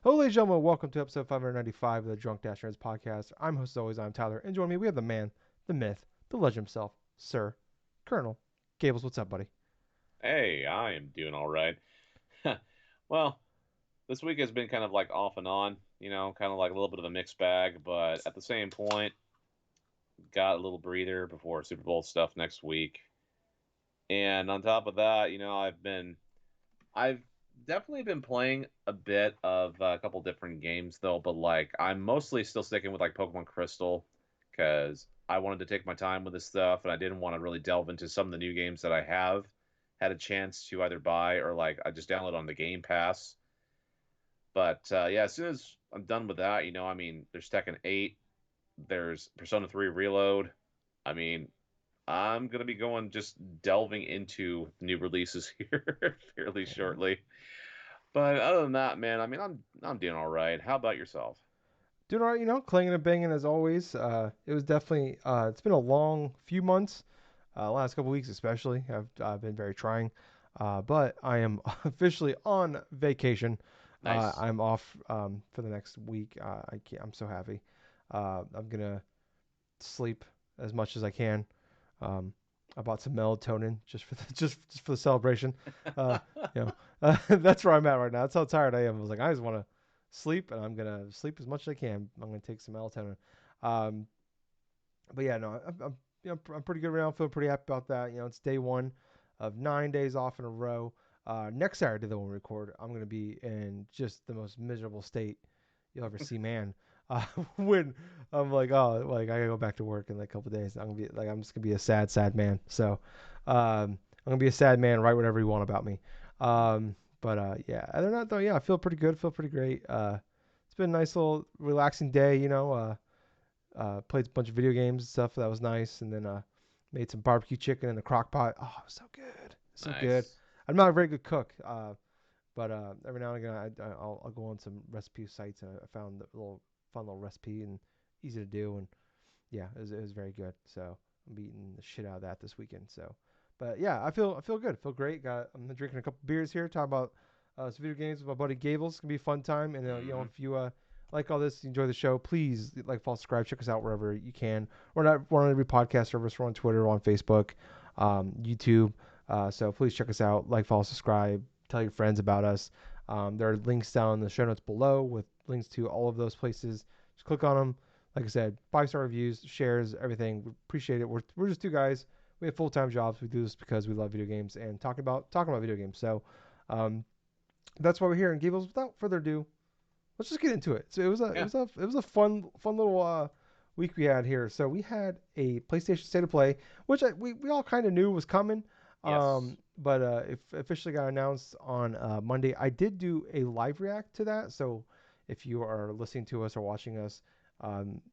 Hello, ladies and gentlemen. Welcome to episode 595 of the DrunkNerds podcast. I'm host as always. I'm Tyler, and joining me we have the man, the myth, the legend himself, Sir Colonel Gables. What's up, buddy? Hey, I am doing all right. Well, this week has been kind of like off and on, kind of like a little bit of a mixed bag, but at the same point, got a little breather before Super Bowl stuff next week. And on top of that, I've definitely been playing a bit of a couple different games though, but like I'm mostly still sticking with like Pokemon Crystal because I wanted to take my time with this stuff and I didn't want to really delve into some of the new games that I have had a chance to either buy or like I just download on the Game Pass. But yeah, as soon as I'm done with that, there's Tekken 8, there's Persona 3 Reload. I mean, I'm gonna be going just delving into new releases here fairly shortly. But other than that, man, I'm doing all right. How about yourself? Doing all right, clanging and banging as always. It was definitely. It's been a long few months, last couple weeks especially. I've been very trying, but I am officially on vacation. Nice. I'm off for the next week. I can't, I'm so happy. I'm gonna sleep as much as I can. Um, I bought some melatonin just for the just for the celebration. Uh, that's where I'm at right now. That's how tired I am. I was like, I just want to sleep, and I'm gonna sleep as much as I can. I'm gonna take some melatonin. Um, but yeah, no, I'm pretty good right now. I'm feeling pretty happy about that. It's day one of 9 days off in a row. Next Saturday, though, when we record, I'm gonna be in just the most miserable state you'll ever see, man. Uh, when I'm like, oh, like I gotta go back to work in like a couple of days. I'm gonna be like, I'm just gonna be a sad, sad man. So, I'm gonna be a sad man. Write whatever you want about me. But yeah, other than that though, yeah, I feel pretty good. Feel pretty great. It's been a nice little relaxing day. Played a bunch of video games and stuff. That was nice. And then made some barbecue chicken in the crock pot. Oh, it was so good. So good. Nice. I'm not a very good cook, but every now and again I'll go on some recipe sites and I found a little fun little recipe and easy to do. And yeah, it was very good. So I'm eating the shit out of that this weekend. So, but yeah, I feel good. I feel great. I'm drinking a couple beers here. Talking about some video games with my buddy Gables. It's gonna be a fun time. And Hmm. if you like all this, enjoy the show, please like, follow, subscribe, check us out wherever you can. We're on every podcast service. We're on Twitter, we're on Facebook, YouTube. So please check us out. Like, follow, subscribe. Tell your friends about us. There are links down in the show notes below with links to all of those places. Just click on them. Like I said, 5-star reviews, shares, everything. We appreciate it. We're just two guys. We have full time jobs. We do this because we love video games and talking about video games. So um, that's why we're here. And Gables, without further ado, let's just get into it. So Yeah. it was a fun little week we had here. So we had a PlayStation State of Play, which we all kind of knew was coming. Yes. But it officially got announced on Monday. I did do a live react to that. So if you are listening to us or watching us,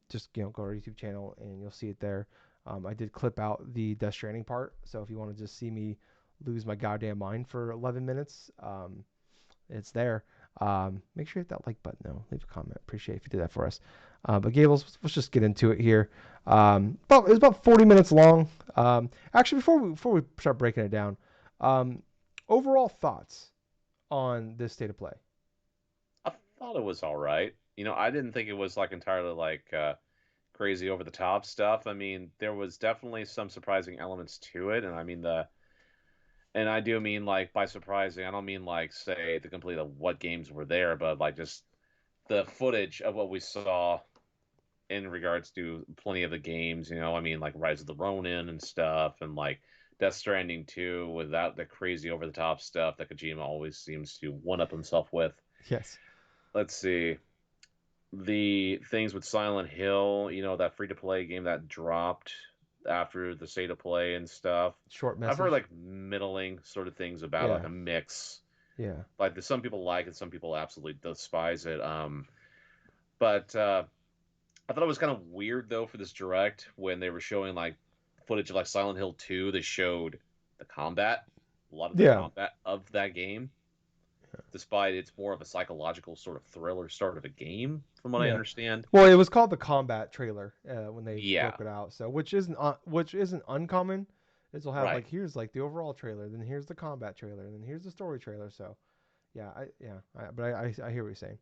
just go to our YouTube channel and you'll see it there. I did clip out the Death Stranding part. So if you want to just see me lose my goddamn mind for 11 minutes, it's there. Make sure you hit that like button though. Leave a comment. Appreciate if you did that for us. But Gables, let's just get into it here. It was about 40 minutes long. Actually, before we start breaking it down, um, overall thoughts on this state of play. I thought it was all right. I didn't think it was like entirely like crazy over the top stuff. I mean, there was definitely some surprising elements to it, and I do mean like by surprising, I don't mean like say the complete of what games were there, but like just the footage of what we saw in regards to plenty of the games. Like Rise of the Ronin and stuff, and like Death Stranding 2 without the crazy over the top stuff that Kojima always seems to one up himself with. Yes. Let's see. The things with Silent Hill, that free to play game that dropped after the state of play and stuff. Short I've heard message. like middling sort of things about it, like Yeah. a mix. Yeah. Like some people like it, some people absolutely despise it. But I thought it was kind of weird though for this direct when they were showing like footage of like Silent Hill 2. They showed the combat, a lot of the Yeah. combat of that game, despite it's more of a psychological sort of thriller start of a game, from what I Yeah. understand. Well, it was called the combat trailer when they Yeah, broke it out. So which isn't uncommon. Is they'll have right. like, here's like the overall trailer, then here's the combat trailer, and then here's the story trailer. So yeah, but I hear what you're saying.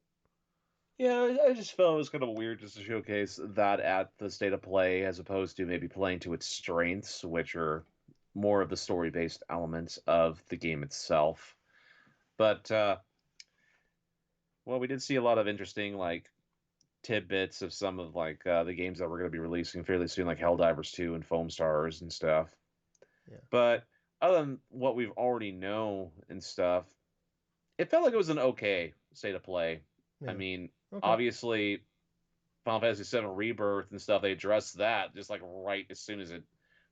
Yeah, I just felt it was kind of weird just to showcase that at the state of play as opposed to maybe playing to its strengths, which are more of the story-based elements of the game itself. But well, we did see a lot of interesting like tidbits of some of like the games that we're going to be releasing fairly soon, like Helldivers 2 and Foam Stars and stuff. Yeah. But other than what we've already know and stuff, it felt like it was an okay state of play. I Yeah. mean, Okay. obviously, Final Fantasy VII Rebirth and stuff, they addressed that just like right as soon as it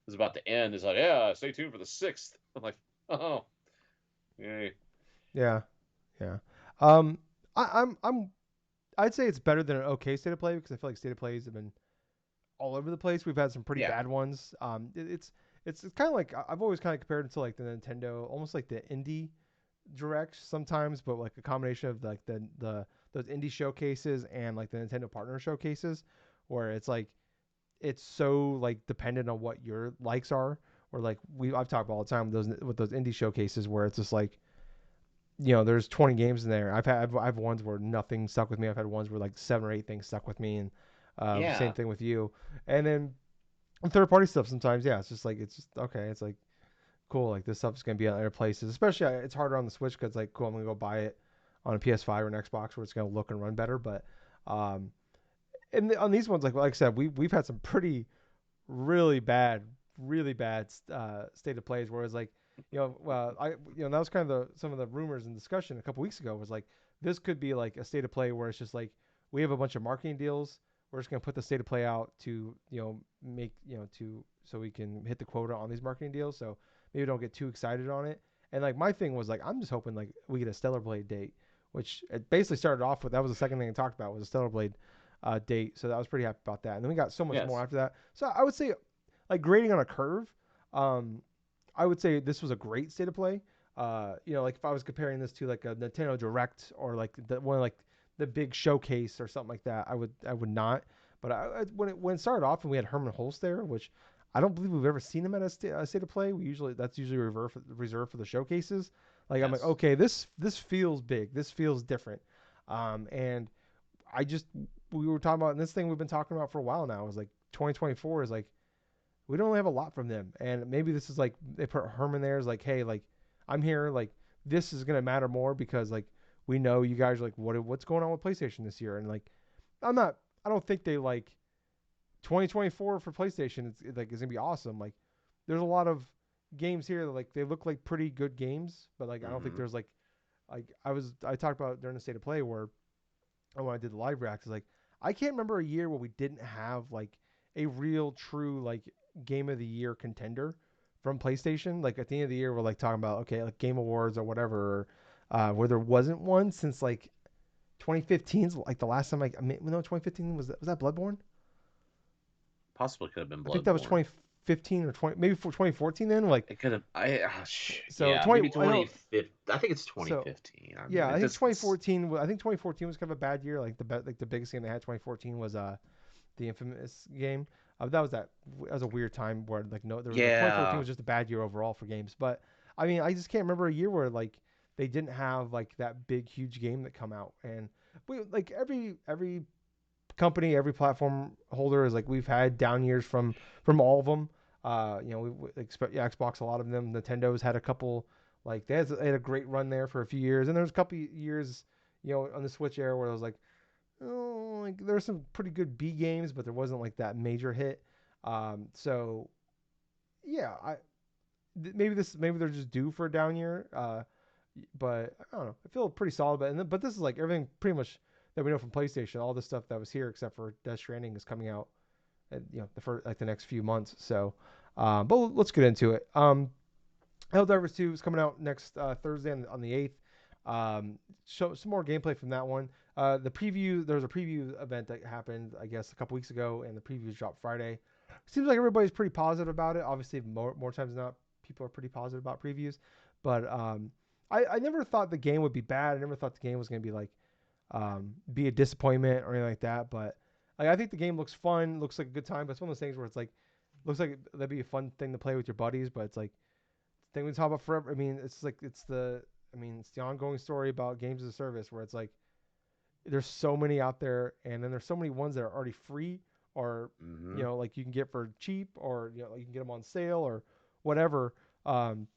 was about to end. It's like, yeah, stay tuned for the sixth. I'm like, oh, yay. Yeah. Yeah. Um, I'd say it's better than an okay state of play because I feel like state of plays have been all over the place. We've had some pretty Yeah. bad ones. It's kind of like I've always kind of compared it to like the Nintendo, almost like the indie directs sometimes, but like a combination of like the those indie showcases and like the Nintendo partner showcases, where it's like it's so like dependent on what your likes are, or like I've talked about all the time with those indie showcases where it's just like there's 20 games in there. I've ones where nothing stuck with me. I've had ones where like 7 or 8 things stuck with me, and same Yeah. thing with you. And then third party stuff sometimes, yeah, it's just okay. It's like cool. Like this stuff's gonna be on other places. Especially it's harder on the Switch because like cool, I'm gonna go buy it on a PS5 or an Xbox where it's gonna look and run better. But um, on these ones, like I said, we've had some pretty really bad, really bad state of plays. Whereas like, that was kind of some of the rumors and discussion a couple weeks ago was like this could be like a state of play where it's just like we have a bunch of marketing deals. We're just gonna put the state of play out to make to so we can hit the quota on these marketing deals. So maybe don't get too excited on it. And like my thing was like I'm just hoping like we get a Stellar Blade date, which it basically started off with. That was the second thing I talked about was a Stellar Blade date. So I was pretty happy about that. And then we got so much more Yes. after that. So I would say, like grading on a curve, um, I would say this was a great state of play. Like if I was comparing this to like a Nintendo Direct or like like the big showcase or something like that, I would not. But when it started off and we had Herman Hulst there, which I don't believe we've ever seen him at a state of play. That's usually reserved for the showcases. Like I'm like, Yes. okay, this feels big. This feels different. And I just we were talking about and this thing we've been talking about for a while now is like 2024 is like we don't really have a lot from them, and maybe this is like they put Herman there as like, hey, like I'm here, like this is gonna matter more because like we know you guys are like what's going on with PlayStation this year, and like I'm not I don't think they like 2024 for PlayStation is gonna be awesome. Like there's a lot of games here that like they look like pretty good games, but like I don't think Mm-hmm. there's like I talked about during the state of play where when I did the live reacts, is like I can't remember a year where we didn't have like a real true like game of the year contender from PlayStation. Like at the end of the year, we're like talking about okay, like Game Awards or whatever, where there wasn't one since like 2015's like the last time I mean, no 2015 was that Bloodborne? Possibly could have been I think that was Bloodborne. 2015 or 20 maybe for 2014 then like It could have. so Yeah, 20 maybe I know 2015. I think it's so 2015. I mean, yeah I it think just. It's, 2014 I think 2014 was kind of a bad year like the biggest game they had 2014 was the infamous game. That was a weird time where like no there was like 2014 yeah. was just a bad year overall for games. But I mean I just can't remember a year where like they didn't have like that big huge game that come out. And we like every company every platform holder is like we've had down years from all of them. We expect Xbox a lot of them. Nintendo's had a couple like they had a great run there for a few years, and there was a couple years on the Switch era where it was like oh, like there's some pretty good B games, but there wasn't like that major hit. So yeah, maybe they're just due for a down year. But I don't know. I feel pretty solid. But this is like everything pretty much that we know from PlayStation. All the stuff that was here except for Death Stranding is coming out, the first like the next few months. So, but let's get into it. Helldivers 2 is coming out next Thursday on the 8th. Show some more gameplay from that one. There was a preview event that happened, I guess, a couple weeks ago, and the previews dropped Friday. Seems like everybody's pretty positive about it. Obviously, more times than not, people are pretty positive about previews. But I never thought the game would be bad. I never thought the game was going to be like be a disappointment or anything like that. But like, I think the game looks fun, looks like a good time. But it's one of those things where it's like looks like that'd be a fun thing to play with your buddies. But it's like thing we talk about forever. I mean, it's the ongoing story about games as a service where it's like there's so many out there, and then there's so many ones that are already free, or Mm-hmm. like you can get for cheap, or you can get them on sale or whatever. Um,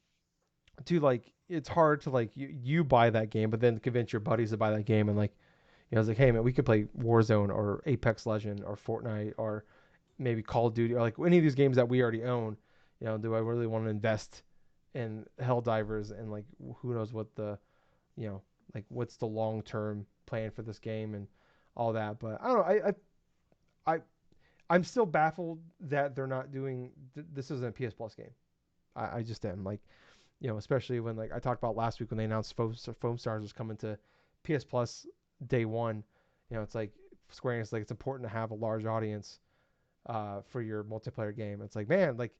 to like it's hard to like you buy that game, but then convince your buddies to buy that game, and like it's like, hey man, we could play Warzone or Apex Legend or Fortnite or maybe Call of Duty or like any of these games that we already own. Do I really want to invest in Helldivers, and like who knows what the you know like what's the long term plan for this game and all that. But I don't know. I I'm still baffled that they're not doing this isn't a PS Plus game. I just am like, especially when like I talked about last week when they announced Foam Stars was coming to PS Plus day one. It's like Square Enix, like it's important to have a large audience for your multiplayer game. It's like, man, like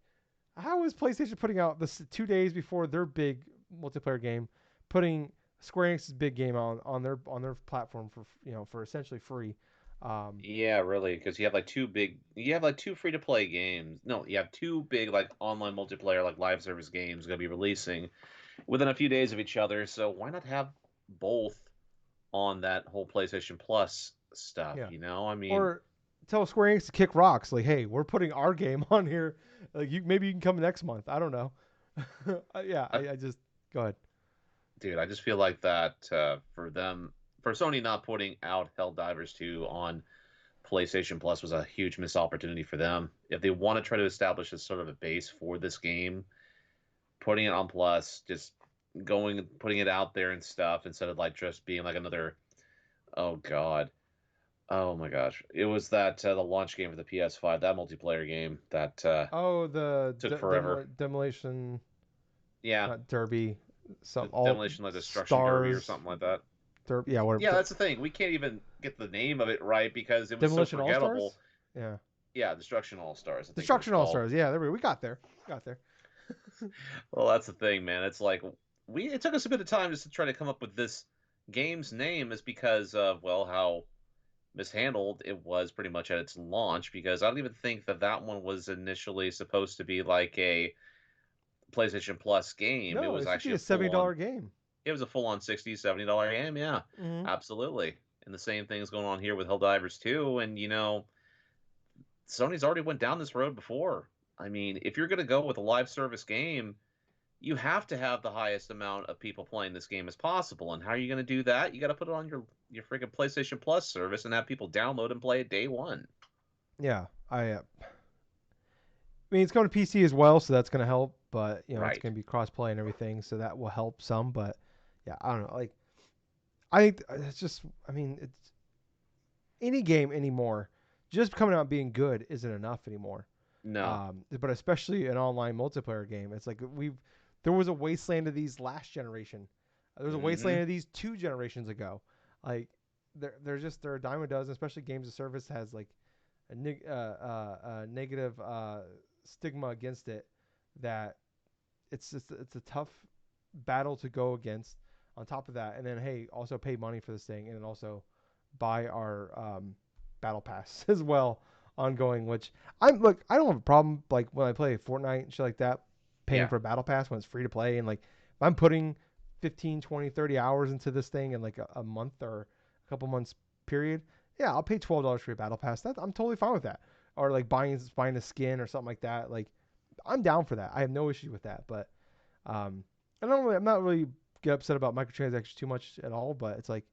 how is PlayStation putting out this 2 days before their big multiplayer game, putting Square Enix's big game on their platform for for essentially free. Um, Yeah, really, because you have like two free to play games. No, you have two big like online multiplayer like live service games going to be releasing within a few days of each other. So why not have both on that whole PlayStation Plus stuff? yeah, I mean, or tell Square Enix to kick rocks. Like, hey, we're putting our game on here. Like, maybe you can come next month. I don't know. Yeah, I, I just go ahead. dude, I just feel like that for them, for Sony not putting out Helldivers 2 on PlayStation Plus was a huge missed opportunity for them. If they want to try to establish a sort of a base for this game, putting it on Plus, just going and putting it out there and stuff instead of like just being like another. Oh God. Oh my gosh. It was that the launch game for the PS5, that multiplayer game that Oh, the took forever. demolition, Yeah, not derby, some the all Demolition like Destruction Derby or stars something like that. derby. Yeah, whatever. Yeah, that's the thing. We can't even get the name of it right because it was so Demolition All forgettable. Stars. Yeah, Yeah, Destruction All Stars, I think it was Destruction All called. Stars. Yeah, there we got there. Got there. Well, that's the thing, man. It's like it took us a bit of time just to try to come up with this game's name is because of well how mishandled it was pretty much at its launch because I don't even think that that one was initially supposed to be like a PlayStation Plus game. It No, was it should be actually a a full on $70 game. it was a full on $60-$70 game, yeah. Mm-hmm. Absolutely. And the same thing's going on here with Helldivers 2 and Sony's already went down this road before. I mean, if you're going to go with a live service game, you have to have the highest amount of people playing this game as possible. And how are you going to do that? You got to put it on your freaking PlayStation Plus service and have people download and play it day one. Yeah, I mean, it's going to PC as well, so that's going to help. But it's Right. going to be cross-play and everything, so that will help some. But yeah, I don't know. Like, I think it's just. I mean, it's any game anymore. Just coming out and being good isn't enough anymore. No. But especially an online multiplayer game, it's like there was a wasteland of these last generation. There was a Mm-hmm. wasteland of these 2 generations ago. Like, they're a dime a dozen, especially games of service has like a negative stigma against it, that it's a tough battle to go against. On top of that, and then hey, also pay money for this thing, and then also buy our battle pass as well ongoing. Which I don't have a problem like when I play Fortnite and shit like that, paying Yeah. for a battle pass when it's free to play, and like if I'm putting 15, 20, 30 hours into this thing in like a month or a couple months period, yeah, I'll pay $12 for a battle pass. That I'm totally fine with that. Or like buying a skin or something like that. Like I'm down for that. I have no issue with that. But I'm not really get upset about microtransactions too much at all. But it's like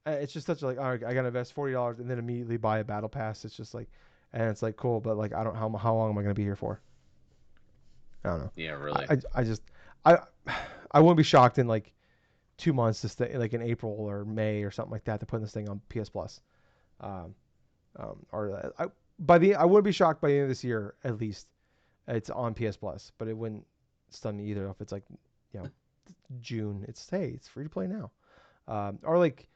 it's just such a, like, all right, I gotta invest $40 and then immediately buy a battle pass. It's just like, and it's like cool, but like I don't how long am I gonna be here for? I don't know. Yeah, really. I just I I wouldn't be shocked in like 2 months to stay like in April or May or something like that to put this thing on PS Plus. Um, or I wouldn't be shocked by the end of this year at least. It's on PS Plus, but it wouldn't stun me either if it's like you know June. It's free to play now. Or like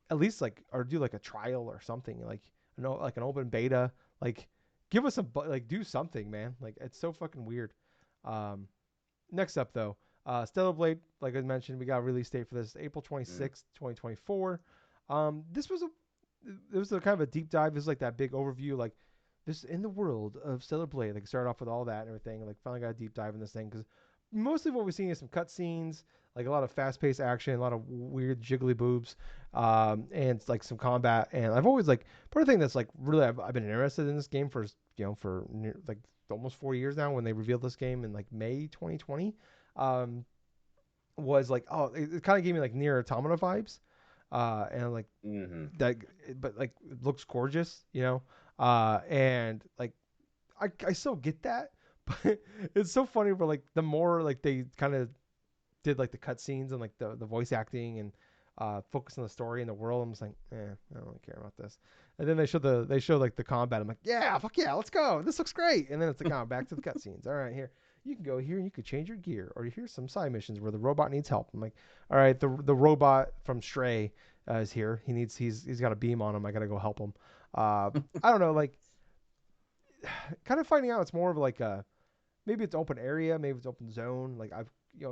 at least like or do like a trial or something like like an open beta. Like give us like do something, man. Like it's so fucking weird. Um, Next up though, Stellar Blade. Like I mentioned, we got a release date for this April Mm. 26th, 2024. This was a it was a kind of a deep dive. This is like that big overview, like this in the world of Stellar Blade. Like started off with all that and everything. Like finally got a deep dive in this thing because mostly what we're seeing is some cutscenes, like a lot of fast-paced action, a lot of weird jiggly boobs, and like some combat. And I've always like part of the thing that's like really I've been interested in this game for like almost 4 years now. When they revealed this game in like May 2020, um, was like it kind of gave me like near Automata vibes, and like Hmm. that, but like it looks gorgeous, and like I still get that, but it's so funny. Where like the more like they kind of did like the cutscenes and like the voice acting and focus on the story and the world, I'm just like, I don't really care about this. And then they show like the combat. I'm like, yeah, fuck yeah, let's go. This looks great. And then it's like, back to the cutscenes. All right, here you can go here and you could change your gear, or here's some side missions where the robot needs help. I'm like, all right, the robot from Stray is here. He's got a beam on him. I gotta go help him. I don't know, like kind of finding out it's more of like a maybe it's open area, maybe it's open zone. Like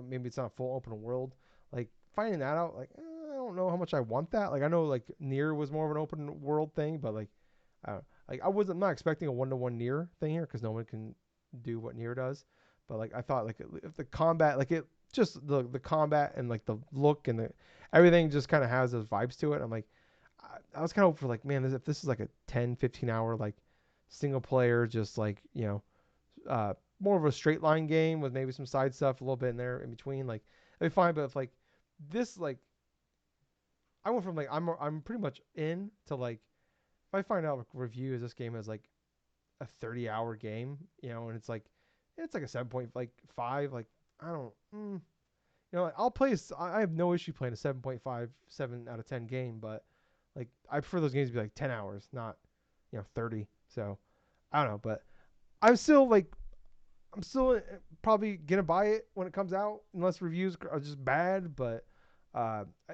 maybe it's not a full open world. Like finding that out, like I don't know how much I want that. Like I know like Near was more of an open world thing, but like I wasn't not expecting a 1-to-1 Near thing here because no one can do what Near does. But like I thought like if the combat like it just the combat and like the look and the everything just kind of has those vibes to it. I'm like I was kind of for like man if this is like a 10-15 hour like single player just like more of a straight line game with maybe some side stuff a little bit in there in between. Like it'd be fine, but if like this like I went from like I'm pretty much in to like if I find out like, reviews this game as like a 30-hour game, and it's like a 7.5, like I don't like, I'll play I have no issue playing a 7.5 7 out of 10 game, but like I prefer those games to be like 10 hours, not 30. So I don't know, but I'm still like I'm still probably gonna buy it when it comes out, unless reviews are just bad. But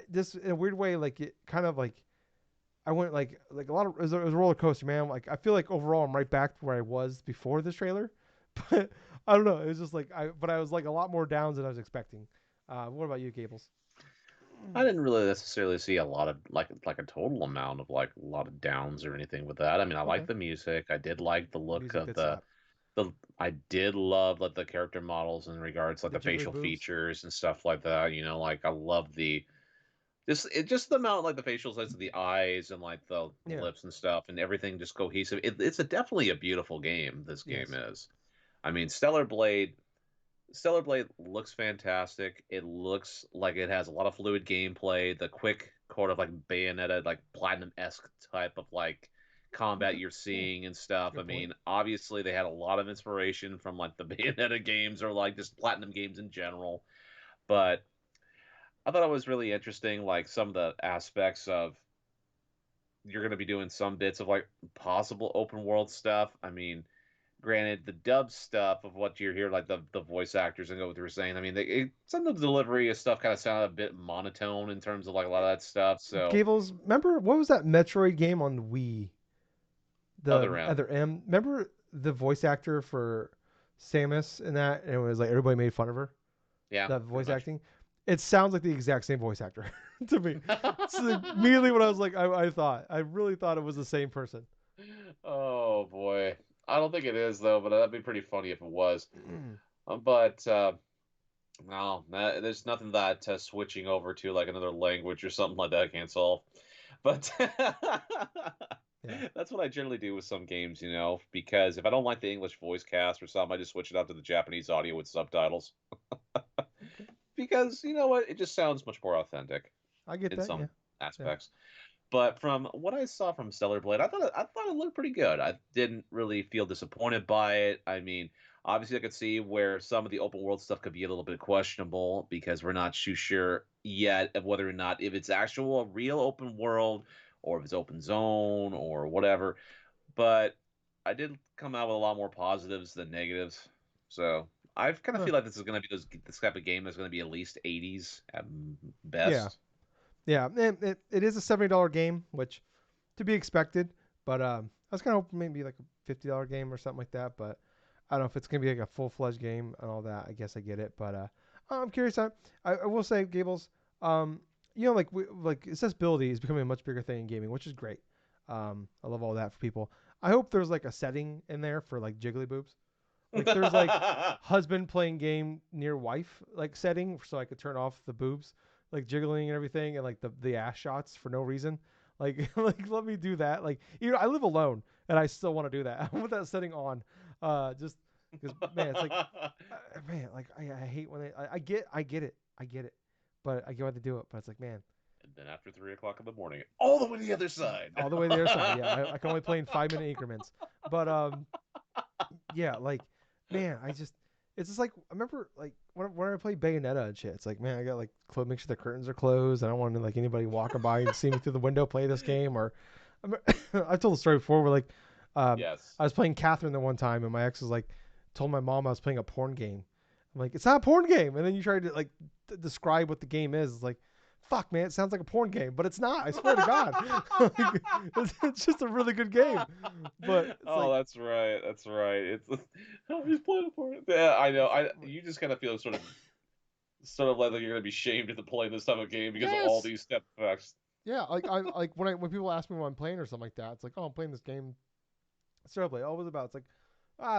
this in a weird way, like it kind of like I went like a lot of it was a roller coaster, man. Like I feel like overall I'm right back to where I was before this trailer, but I don't know. It was just like I was like a lot more downs than I was expecting. What about you, Gables? I didn't really necessarily see a lot of like a total amount of like a lot of downs or anything with that. I mean, I like Okay, the music. I did like the look music of did slap. the I did love like the character models in regards like The the jiggly facial boobs. features and stuff like that. Like I love the just the amount like the facial size of the eyes and like the Yeah. lips and stuff and everything just cohesive. It's definitely a beautiful game. This game Yes. is. I mean, Stellar Blade looks fantastic. It looks like it has a lot of fluid gameplay. The quick sort of like Bayonetta, like Platinum-esque type of like combat Okay. you're Yeah. seeing and That's a stuff. I good point. mean, obviously they had a lot of inspiration from like the Bayonetta games or like just Platinum games in general. But I thought it was really interesting, like some of the aspects of you're going to be doing some bits of like possible open world stuff. I mean, granted, the dub stuff of what you're hearing, like the voice actors and what they were saying, I mean, some of the delivery of stuff kind of sounded a bit monotone in terms of like a lot of that stuff. So, Gables, remember what was that Metroid game on Wii? other The M, other M. Remember the voice actor for Samus in that, and it was like everybody made fun of her. yeah, The pretty voice much. acting. It sounds like the exact same voice actor to me. It's like immediately what I was like. I thought. I really thought it was the same person. Oh boy, I don't think it is though, but that'd be pretty funny if it was. yeah. But no, there's nothing that switching over to like another language or something like that can't solve. But that's what I generally do with some games, because if I don't like the English voice cast or something, I just switch it out to the Japanese audio with subtitles. Okay. Because you know what? It just sounds much more authentic I get in that. Yeah. some Yeah. aspects. But from what I saw from Stellar Blade, I thought it looked pretty good. I didn't really feel disappointed by it. I mean, obviously, I could see where some of the open world stuff could be a little bit questionable because we're not too sure yet of whether or not if it's actual real open world or if it's open zone or whatever. But I did come out with a lot more positives than negatives. So I kind of Huh. feel like this is going to be this type of game that's going to be at least 80s at Yeah. best. Yeah. It is a $70 game, which to be expected. But I was kind of hoping maybe like a $50 game or something like that. But I don't know if it's gonna be like a full fledged game and all that. I guess I get it. But I'm curious. I will say, Gables. Um, like accessibility is becoming a much bigger thing in gaming, which is great. I love all that for people. I hope there's like a setting in there for like jiggly boobs. Like there's like husband playing game near wife like setting, so I could turn off the boobs, like jiggling and everything, and like the ass shots for no reason. Like like let me do that. Like I live alone and I still want to do that. I want that setting on, just because man, it's like man, like I hate when I get it, but I get why they do it. But it's like man, And then after 3 o'clock in the morning, all the way to the other side. all the way to the other side. Yeah, I can only play in 5 minute increments. But yeah, like man, it's just like I remember like when I play Bayonetta and shit. It's like man, I got like make sure the curtains are closed. I don't want to like anybody walking by and see me through the window play this game. Or I've told the story before where like Yes. I was playing Catherine the one time and my ex was like told my mom I was playing a porn game. I'm like it's not a porn game, and then you try to like describe what the game is. It's like fuck man, it sounds like a porn game, but it's not. I swear to God, like, it's just a really good game. But it's Oh, like that's right. That's right. It's oh, he's playing for it. Yeah, I know. it's I like you just kind of feel sort of like you're gonna be shamed to play this type of game because of all yes. these step effects. Yeah, like I like when people ask me what I'm playing or something like that, it's like, oh, I'm playing this game. Started play. Oh, what's it about? It's like,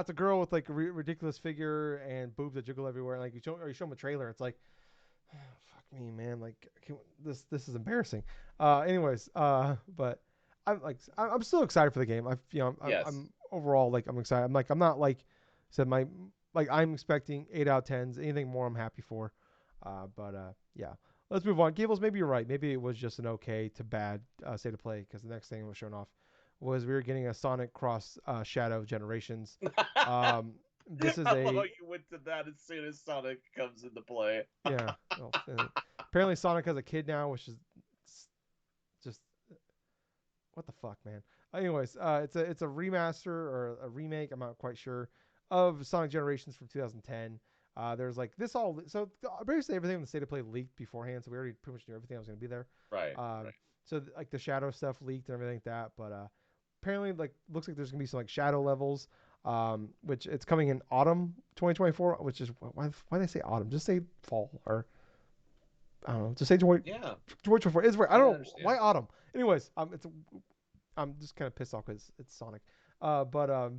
it's a girl with like a ridiculous figure and boobs that jiggle everywhere. And, like you show them a trailer. It's like, fuck me, man. Like this is embarrassing. Anyways, but I'm still excited for the game. Yes. I'm overall like I'm excited. I'm not like said my like I'm expecting 8 out of 10s. Anything more, I'm happy for. But yeah. Let's move on. Gables, maybe you're right. Maybe it was just an okay to bad state of play because the next thing was shown off was we were getting a Sonic Cross Shadow Generations. Um, this is I love how a you went to that as soon as Sonic comes into play. yeah. Well, apparently Sonic has a kid now, which is just what the fuck, man. Anyways, it's a remaster or a remake. I'm not quite sure of Sonic Generations from 2010. There's like this all so basically everything in the state of play leaked beforehand, so we already pretty much knew everything that was going to be there. Right. Um, Right. so like the shadow stuff leaked and everything like that, but apparently like looks like there's going to be some like shadow levels, which it's coming in autumn 2024, which is why they say autumn, just say fall or I don't know, just say 20, Yeah. 2024. It's weird. I I don't know understand. why autumn. Anyways, I'm just kind of pissed off because it's Sonic. But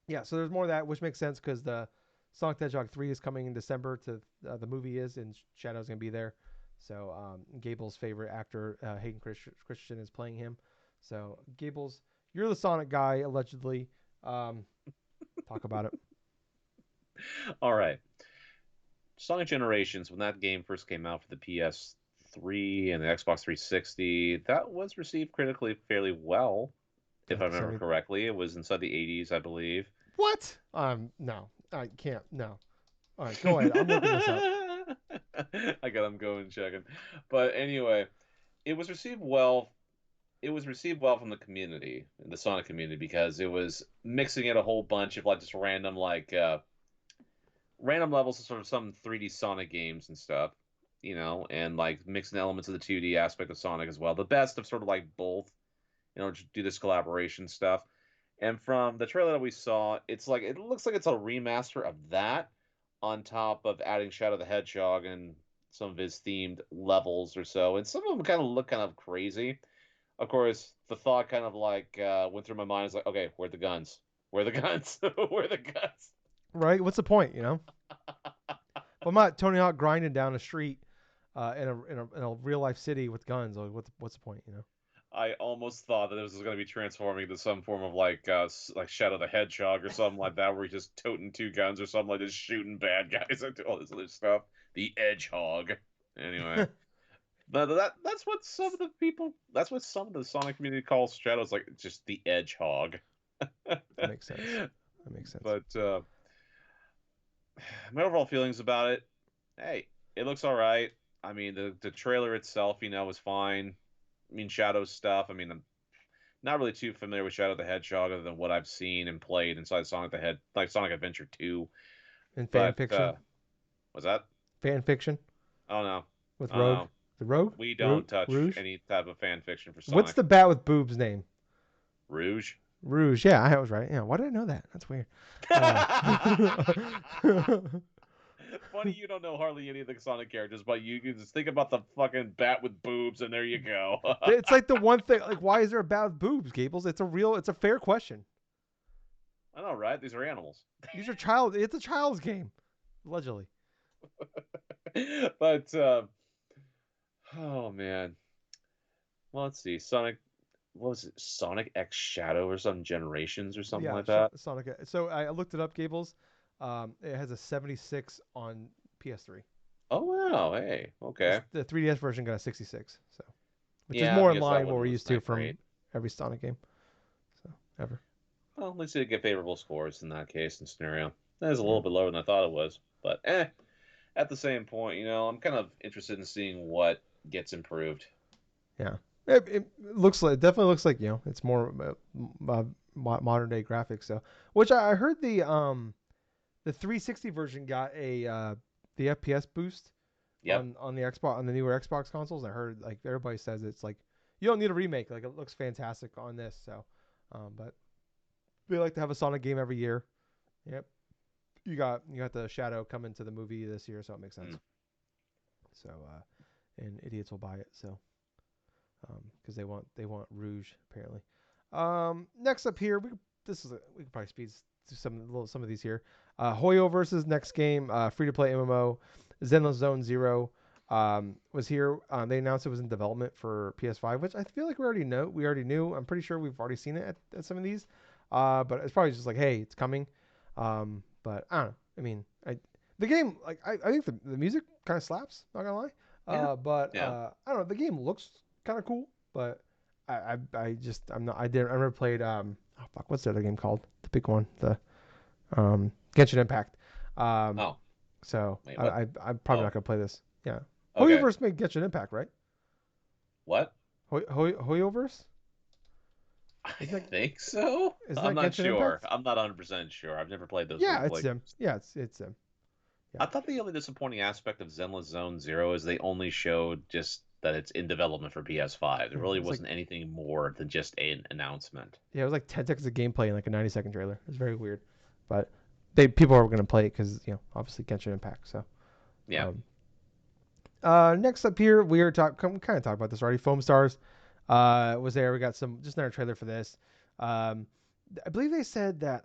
yeah, so there's more of that, which makes sense because the Sonic the Hedgehog 3 is coming in December to the movie is, and Shadow's gonna be there. So Gable's favorite actor, Hayden Christensen, is playing him. So Gables, you're the Sonic guy allegedly. Um, talk about it. All right. Sonic Generations, when that game first came out for the PS3 and the Xbox 360, that was received critically fairly well, if I Like the remember 70. correctly. It was inside the 80s, I believe. What? No, I can't. No. All right, go ahead. I'm looking this up. I got them going checking. But anyway, it was received well. It was received well from the community, the Sonic community, because it was mixing in a whole bunch of like just random levels of sort of some 3D Sonic games and stuff, and like mixing elements of the 2D aspect of Sonic as well. The best of sort of like both, to do this collaboration stuff. And from the trailer that we saw, it looks like it's a remaster of that on top of adding Shadow the Hedgehog and some of his themed levels or so. And some of them kind of look kind of crazy. Of course, the thought kind of like went through my mind is like, okay, where are the guns? Where are the guns? Where are the guns? Right? What's the point? If I'm not Tony Hawk grinding down a street in a real life city with guns, like, what's the point? I almost thought that this was going to be transforming into some form of like Shadow the Hedgehog or something like that, where he's just toting two guns or something like this, shooting bad guys and all this other stuff. The Edgehog. Anyway, that's what some of the people, that's what some of the Sonic community calls Shadows, like just the Edgehog. That makes sense. That makes sense. But my overall feelings about it, hey, it looks all right. I mean, the trailer itself, was fine. I mean, Shadow stuff. I mean, I'm not really too familiar with Shadow the Hedgehog other than what I've seen and played inside like Sonic Adventure 2. And fan But fiction, was that? fan fiction Oh no, with oh Rogue, no, the Rogue, we don't touch Rouge. any type of fan fiction for What's Sonic. the bat with boobs name? Rouge. Rouge. Yeah, I was right. Yeah, why did I know that? That's weird. Uh, Funny you don't know hardly any of the Sonic characters, but you can just think about the fucking bat with boobs, and there you go. it's like the one thing. Like, why is there a bat with boobs, Gables? It's a fair question. I know, right? These are animals. These are child. It's a child's game, allegedly. But oh man, well, let's see. Sonic, what was it? Sonic X Shadow or some Generations or something Yeah, like that. Sonic. So I looked it up, Gables. It has a 76 on PS3. Oh wow, hey, okay. The 3DS version got a 66. So, which is Yeah, more I in guess that line what one we're used was to not from great. every Sonic game. So ever. Well, at least they get favorable scores in that case and scenario. That is a Yeah. little bit lower than I thought it was, but at the same point, I'm kind of interested in seeing what gets improved. Yeah. It looks like definitely looks like it's more modern day graphics. So, which I heard the 360 version got a the FPS boost Yep. on the Xbox on the newer Xbox consoles. I heard like everybody says it's like you don't need a remake. Like it looks fantastic on this. So, but they like to have a Sonic game every year. Yep. You got the Shadow coming to the movie this year, so it makes sense. Mm. So and idiots will buy it. So because they want Rouge apparently. Next up here, we could probably speed through some of these here. Hoyo versus next game, free to play MMO. Zenless Zone Zero was here. They announced it was in development for PS5, which I feel like we already know. We already knew. I'm pretty sure we've already seen it at some of these. But it's probably just like, hey, it's coming. But I don't know. I mean, the game like I think the music kind of slaps. Not gonna lie. Yeah. But Yeah. I don't know. The game looks kind of cool, but I just I'm not I never played oh fuck what's the other game called, the big one, the Genshin Impact. um Oh, so wait, what? I'm probably not Oh, gonna play this. Yeah. okay. Hoyoverse made Genshin Impact, right? What? Hoyoverse, I isn't that think so. isn't I'm that not Genshin sure. Impact? I'm not 100% sure. I've never played those Yeah, League of it's him. Legends. Yeah, it's him. Yeah. I thought the only disappointing aspect of Zenless Zone Zero is they only showed just that it's in development for PS5. There Yeah, really wasn't anything more than just an announcement. it was like 10 seconds of gameplay in like a 90-second trailer. It's very weird, but people are gonna play it because obviously Genshin Impact. So Yeah. um next up here, we are kind of talked about this already. Foam Stars was there. We got some just another trailer for this. Um, I believe they said that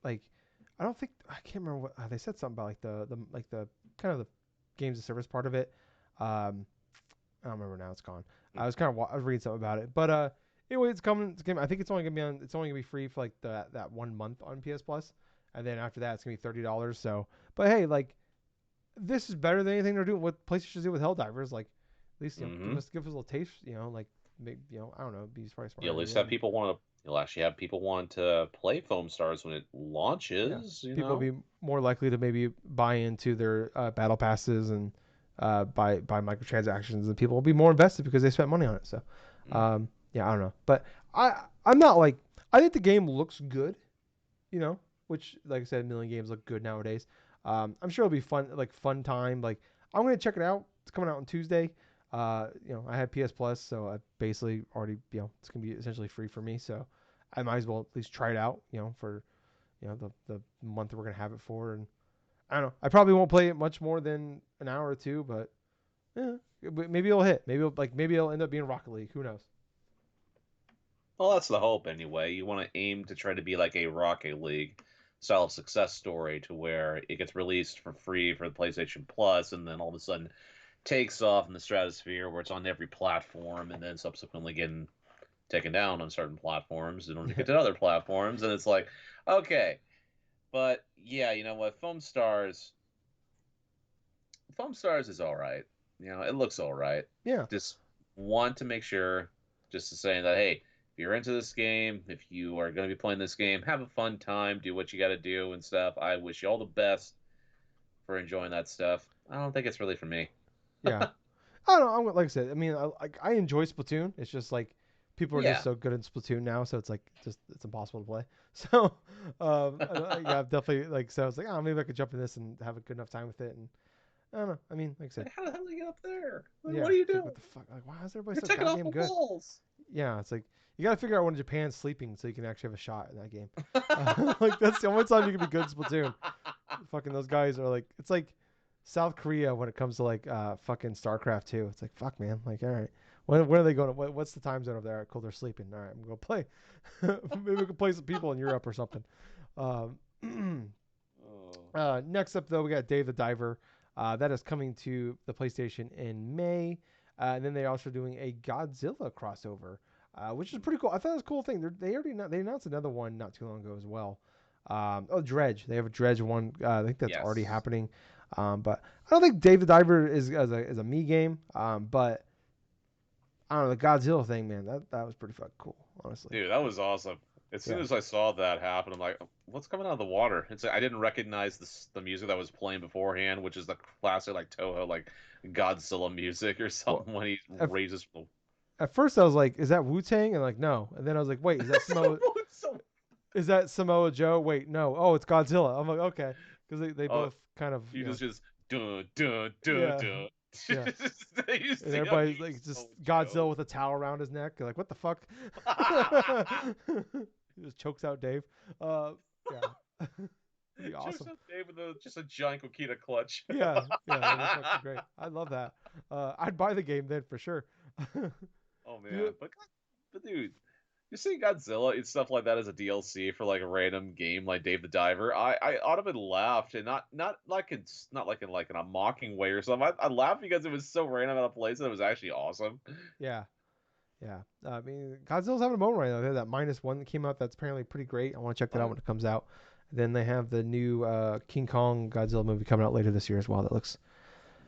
like I don't think I can't remember what they said something about like the kind of the games of service part of it. I don't remember now. It's gone. I was reading something about it, but anyway, it's coming. I think it's only gonna be free for like that 1 month on PS Plus, and then after that it's gonna be $30. So, but hey, like this is better than anything they're doing. What PlayStation do with Helldivers, like at least Mm-hmm. give us a little taste. Like maybe I don't know. Be probably You'll smarter at than least the have end. people want to. You'll actually have people want to play Foam Stars when it Yeah, launches. people will be more likely to maybe buy into their battle passes and buy microtransactions, and people will be more invested because they spent money on it. So, Mm. yeah, I don't know, but I'm not like I think the game looks good. Which like I said, a million games look good nowadays. I'm sure it'll be fun, like fun time. Like I'm gonna check it out. It's coming out on Tuesday. I had PS Plus, so I basically already, it's gonna be essentially free for me. So I might as well at least try it out. For the month that we're gonna have it for, and I don't know. I probably won't play it much more than an hour or two, but maybe it'll hit. Maybe it'll end up being Rocket League. Who knows? Well, that's the hope anyway. You want to aim to try to be like a Rocket League style success story to where it gets released for free for the PlayStation Plus and then all of a sudden takes off in the stratosphere where it's on every platform and then subsequently getting taken down on certain platforms in order to Yeah, get to other platforms. And it's like, okay. But yeah, you know what? Foam Stars is all right. It looks all right. yeah, Just want to make sure, just to say that, hey, if you're into this game, if you are going to be playing this game, have a fun time, do what you got to do and stuff. I wish you all the best for enjoying that stuff. I don't think it's really for me. yeah. I don't know. Like I said, I mean, I enjoy Splatoon. It's just like people are just Yeah. so good at Splatoon now, so it's like it's impossible to play. So, yeah, I've definitely like so I was like, oh, maybe I could jump in this and have a good enough time with it. And I don't know. I mean, like I said, Like, how the hell do you get up there? Like, yeah, what are you it's like doing? what the fuck? Like, why is everybody You're so taking off goddamn the good? walls. Yeah, it's like you got to figure out when Japan's sleeping so you can actually have a shot in that game. Like that's the only time you can be good at Splatoon. Fucking those guys are like, it's like South Korea when it comes to like fucking StarCraft 2. It's like fuck, man. Like, all right, when are they going? What's the time zone over there? Cool, they're sleeping. All right, I'm gonna play. Maybe we can play some people in Europe or something. Um, Oh. next up though, we got Dave the Diver. That is coming to the PlayStation in May. And then they're also doing a Godzilla crossover, which is pretty cool. I thought it was a cool thing. They announced another one not too long ago as well. Dredge. They have a Dredge one. I think that's already Yes. happening. But I don't think Dave the Diver is a me game. But I don't know, the Godzilla thing, man. That was pretty fucking cool, honestly. Dude, that was awesome. As soon Yeah. as I saw that happen, I'm like, what's coming out of the water? It's like, I didn't recognize the music that was playing beforehand, which is the classic like Toho like Godzilla music or Well, something when he at, raises from at first I was like, is that Wu Tang? And like, no. And then I was like, wait, so is that Samoa Joe? Wait, no. Oh, it's Godzilla. I'm like, okay, because they uh, both kind of you just dun dun dun yeah, dun. yeah. You And see how everybody's he's like just so Godzilla Joe. with a towel around his neck. You're like, what the fuck? He just chokes out Dave. Uh, yeah, it'd be Just awesome. a Dave with just a giant coquina clutch. Yeah, yeah, that'd be fucking great. I love that. I'd buy the game then for sure. Oh man, You, but dude, you see Godzilla and stuff like that as a DLC for like a random game like Dave the Diver. I automatically laughed and not like in a mocking way or something. I laughed because it was so random out of place and it was actually awesome. yeah, yeah. I mean, Godzilla's having a moment right now. They have that -1 that came out. That's apparently pretty great. I want to check that out Uh, when it comes out. Then they have the new King Kong Godzilla movie coming out later this year as well. That looks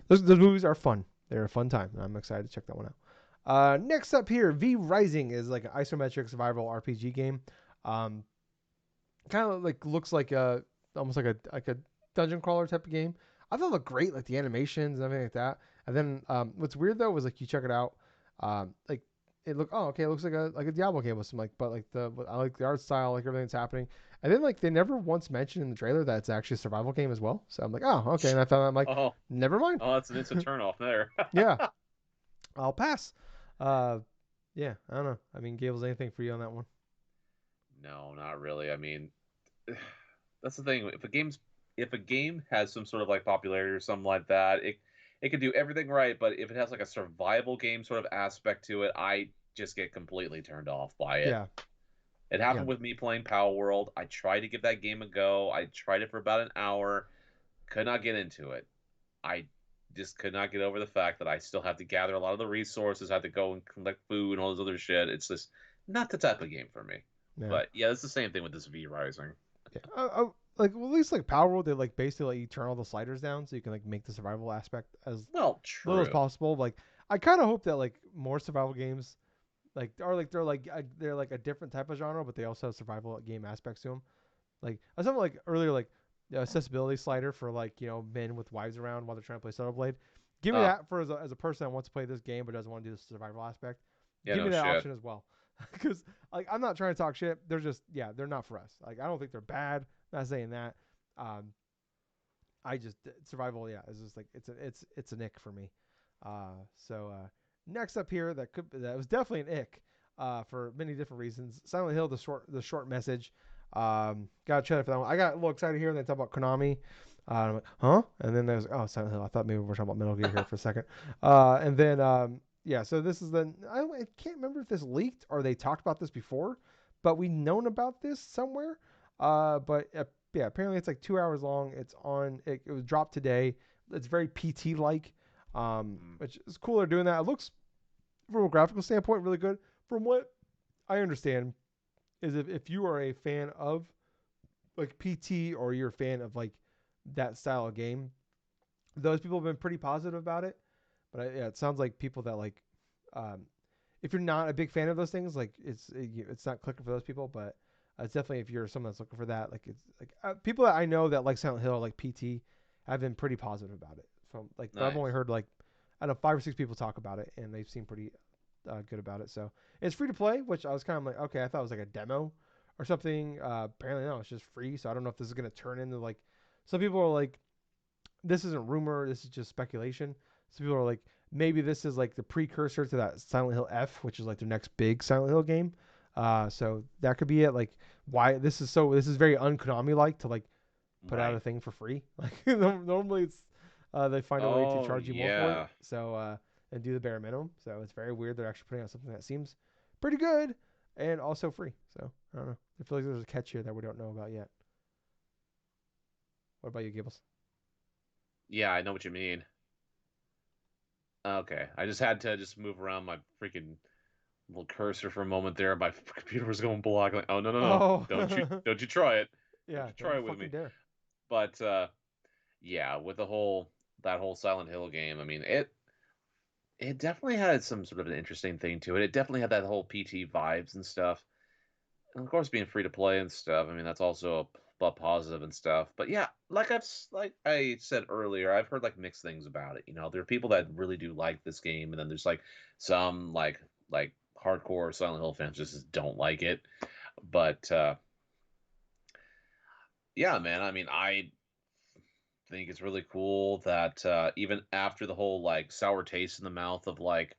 those movies are fun. They're a fun time. I'm excited to check that one out. Next up here, V Rising is like an isometric survival RPG game. Um, kind of like looks like a almost like a dungeon crawler type of game. I thought it looked great, like the animations and everything like that. And then what's weird though was like you check it out, like it looks like a Diablo game with some like but like I like the art style, like everything that's happening. And then like they never once mentioned in the trailer that it's actually a survival game as well. So I'm like, oh okay, and I found I'm like, oh, never mind. oh, that's an instant turn off there. Yeah, I'll pass. Uh, yeah, I don't know. I mean, Gables, anything for you on that one? No, not really. I mean, that's the thing. If a game has some sort of like popularity or something like that, it can do everything right. But if it has like a survival game sort of aspect to it, I just get completely turned off by it. Yeah, It yeah, happened with me playing Power World. I tried to give that game a go. I tried it for about an hour, could not get into it. I just could not get over the fact that I still have to gather a lot of the resources, I have to go and collect food and all this other shit. It's just not the type of game for me. yeah. But yeah, it's the same thing with this V Rising. Yeah, like well, at least like Power World, they like basically let you turn all the sliders down so you can like make the survival aspect as Well, little as true. possible. Like I kind of hope that like more survival games like are like they're like a different type of genre, but they also have survival game aspects to them. Like I was talking like earlier, like the accessibility slider for like men with wives around while they're trying to play Solar Blade. Give me Oh, that for as a person that wants to play this game but doesn't want to do the survival aspect. yeah, Give me no that shit. option as well, because like I'm not trying to talk shit. They're just they're not for us. Like I don't think they're bad. I'm not saying that. Um, I just survival it's just like it's an ick for me. Next up here that was definitely an ick for many different reasons. Silent Hill the short message. Got to check for that one. I got a little excited here when they talk about Konami. I'm like, huh? And then there's Silent Hill. I thought maybe we were talking about Metal Gear here for a second. And then yeah, so this is I can't remember if this leaked or they talked about this before, but we known about this somewhere. But yeah, apparently it's like 2 hours long. It's on. It was dropped today. It's very PT like, Mm, which is cool. They're doing that. It looks from a graphical standpoint really good. From what I understand, is if you are a fan of like PT or you're a fan of like that style of game, those people have been pretty positive about it. But yeah, it sounds like people that like, um, if you're not a big fan of those things, like it's not clicking for those people. But it's definitely if you're someone that's looking for that, like it's like people that I know that like Silent Hill, like PT, have been pretty positive about it. From like, but I've only nice. heard like I don't know 5 or 6 people talk about it, and they've seemed pretty good about it. So it's free to play, which I was kind of like, okay, I thought it was like a demo or something. Apparently no, it's just free. So I don't know if this is gonna turn into like some people are like this isn't rumor, this is just speculation. Some people are like, maybe this is like the precursor to that Silent Hill F, which is like their next big Silent Hill game. So that could be it. Like, why this is very un Konami like to like put out a Right. thing for free. Like normally it's they find a way to Oh charge you more for it. yeah. So and do the bare minimum. So it's very weird. They're actually putting out something that seems pretty good and also free. So I don't know. I feel like there's a catch here that we don't know about yet. What about you, Gables? Yeah, I know what you mean. Okay. I just had to just move around my freaking little cursor for a moment there. My computer was going black. Like, oh no no no! Oh, Don't you try it! Don't yeah. you Don't try you it with fucking me! dare. But yeah, with the whole that whole Silent Hill game, I mean it definitely had some sort of an interesting thing to it. It definitely had that whole PT vibes and stuff. And of course, being free to play and stuff. I mean, that's also a positive and stuff. But yeah, like I said earlier, I've heard like mixed things about it. You know, there are people that really do like this game, and then there's like some like hardcore Silent Hill fans just don't like it. But yeah, man. I mean, I think it's really cool that even after the whole like sour taste in the mouth of like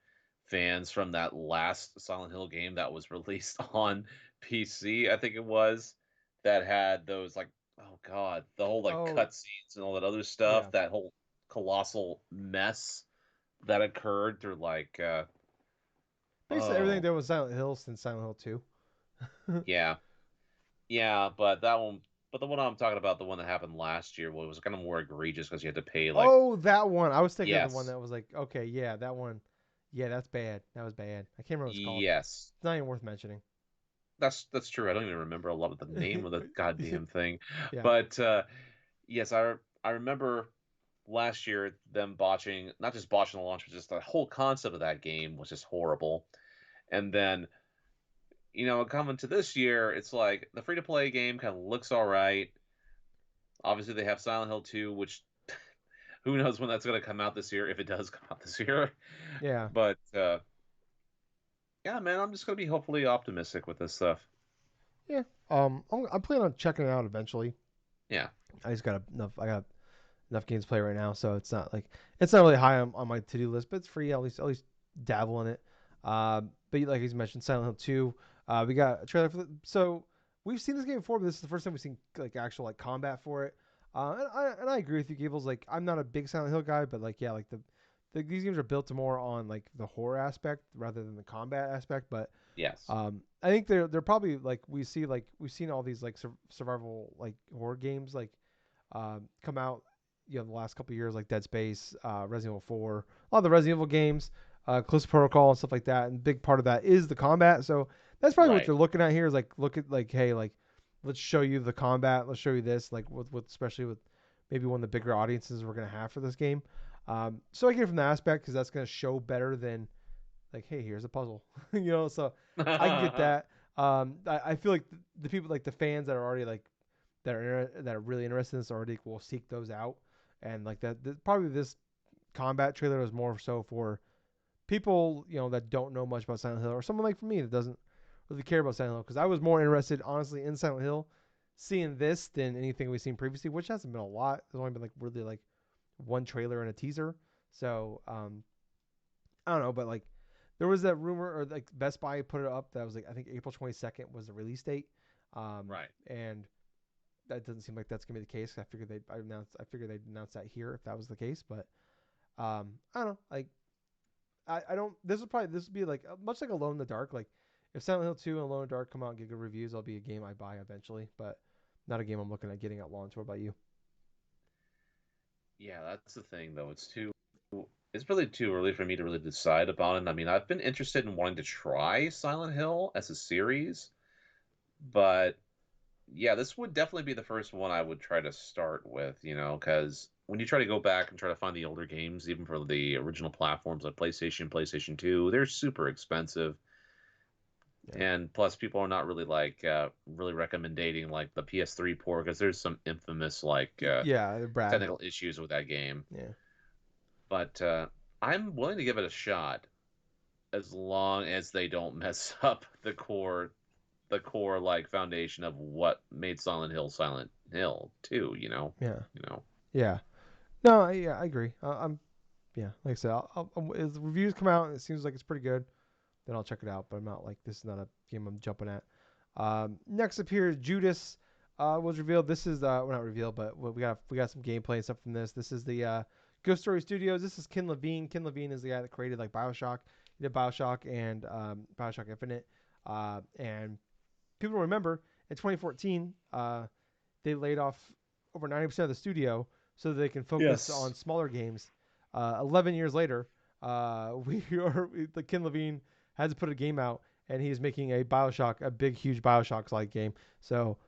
fans from that last Silent Hill game that was released on PC, I think it was, that had those like oh god, the whole like Oh, cutscenes and all that other stuff, yeah. that whole colossal mess that occurred through like Basically everything oh there was Silent Hill since Silent Hill 2. yeah. Yeah, but that one but the one I'm talking about, the one that happened last year, well, it was kind of more egregious because you had to pay like Oh, that one. I was thinking of the one yes. that was like, okay, yeah, that one. Yeah, that's bad. That was bad. I can't remember what it's called. Yes. It's not even worth mentioning. That's true. I don't even remember a lot of the name of the goddamn thing. Yeah. But yes, I remember last year them botching not just botching the launch, but just the whole concept of that game was just horrible. And then, coming to this year, it's like the free to play game kind of looks all right. Obviously they have Silent Hill 2, which who knows when that's gonna come out this year, if it does come out this year. Yeah. But yeah, man, I'm just gonna be hopefully optimistic with this stuff. Yeah. I'm planning on checking it out eventually. Yeah. I just got enough. I got enough games to play right now, so it's not really high on my to do list, but it's free. At least dabble in it. But like you mentioned, Silent Hill 2. We got a trailer for so we've seen this game before, but this is the first time we've seen like actual like combat for it. And I agree with you, Gables. Like I'm not a big Silent Hill guy, but like yeah, like these games are built more on like the horror aspect rather than the combat aspect. But Yes. I think they're probably like we've seen all these like survival like horror games like come out the last couple of years like Dead Space, Resident Evil 4, a lot of the Resident Evil games, Callisto Protocol and stuff like that. And a big part of that is the combat. So that's probably what Right. they're looking at here is like look at like hey like let's show you the combat, let's show you this like with especially with maybe one of the bigger audiences we're gonna have for this game. So I get it from the aspect because that's gonna show better than like hey here's a puzzle, So I can get that. I feel like the people like the fans that are already like that are really interested in this already will seek those out, and like probably this combat trailer is more so for people that don't know much about Silent Hill or someone like for me that doesn't really care about Silent Hill because I was more interested honestly in Silent Hill seeing this than anything we've seen previously, which hasn't been a lot. There's only been like really like one trailer and a teaser, so I don't know, but like there was that rumor or like Best Buy put it up that was like I think April 22nd was the release date, Right. and that doesn't seem like that's gonna be the case. I figured they'd announce that here if that was the case, but I don't know. Like I don't. This would be like much like Alone in the Dark. Like if Silent Hill 2 and Alone in the Dark come out and get good reviews, it'll be a game I buy eventually, but not a game I'm looking at getting at launch. What about you? Yeah, that's the thing though. It's really too early for me to really decide about it. I mean, I've been interested in wanting to try Silent Hill as a series, but yeah, this would definitely be the first one I would try to start with, because when you try to go back and try to find the older games, even for the original platforms like PlayStation, PlayStation 2, they're super expensive. Yeah, And plus, people are not really like really recommending like the PS3 port because there's some infamous like yeah, Brad. technical issues with that game. Yeah, But I'm willing to give it a shot as long as they don't mess up the core like foundation of what made Silent Hill 2, yeah, you know. yeah. No, I agree. I'm yeah, like I said, as the reviews come out and it seems like it's pretty good, then I'll check it out. But I'm not like this is not a game I'm jumping at. Next up here is Judas. Was revealed. This is well not revealed, but we got some gameplay and stuff from this. This is the Ghost Story Studios. This is Ken Levine. Ken Levine is the guy that created like Bioshock. He did Bioshock and Bioshock Infinite. And people remember in 2014, they laid off over 90% of the studio so that they can focus on Yes. smaller games. 11 years later, the Ken Levine has to put a game out, and he's making a Bioshock, a big, huge Bioshock like game. So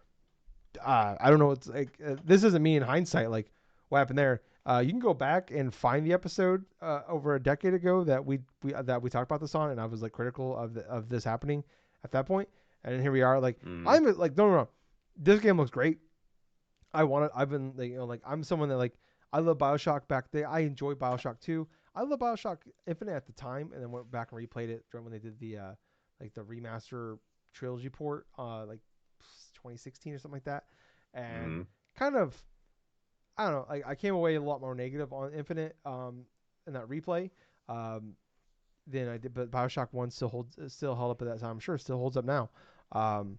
I don't know. It's like this isn't me in hindsight. Like what happened there. You can go back and find the episode over a decade ago that we talked about this on, and I was like critical of this happening at that point. And here we are. Like Mm. I'm like don't get me wrong, this game looks great. I want it. I've been like, like I'm someone that like I love Bioshock back there. I enjoy Bioshock 2. I love Bioshock Infinite at the time, and then went back and replayed it during when they did the like the remaster trilogy port like 2016 or something like that, and Mm. kind of I don't know. I came away a lot more negative on Infinite in that replay than I did, but Bioshock One still held up at that time. I'm sure it still holds up now. Um,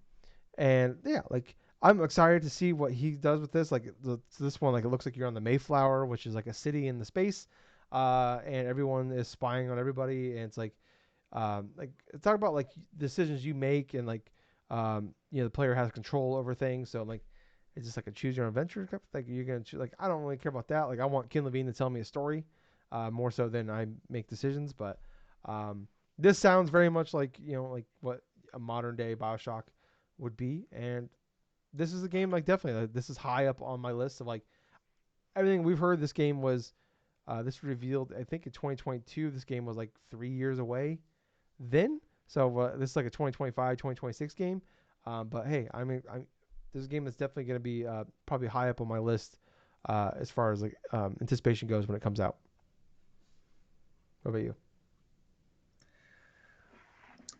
and yeah, like I'm excited to see what he does with this. Like this one, like it looks like you're on the Mayflower, which is like a city in the space, and everyone is spying on everybody, and it's like talk about like decisions you make, and like the player has control over things. So like it's just like a choose your own adventure. Like you're gonna choose, like I don't really care about that. Like I want Ken Levine to tell me a story, more so than I make decisions. But um, this sounds very much like like what a modern day Bioshock would be, and this is a game like definitely this is high up on my list of like everything we've heard. This game was this revealed I think in 2022. This game was like 3 years away then. So this is like a 2025, 2026 game. But hey, I mean, this game is definitely going to be probably high up on my list as far as like anticipation goes when it comes out. What about you?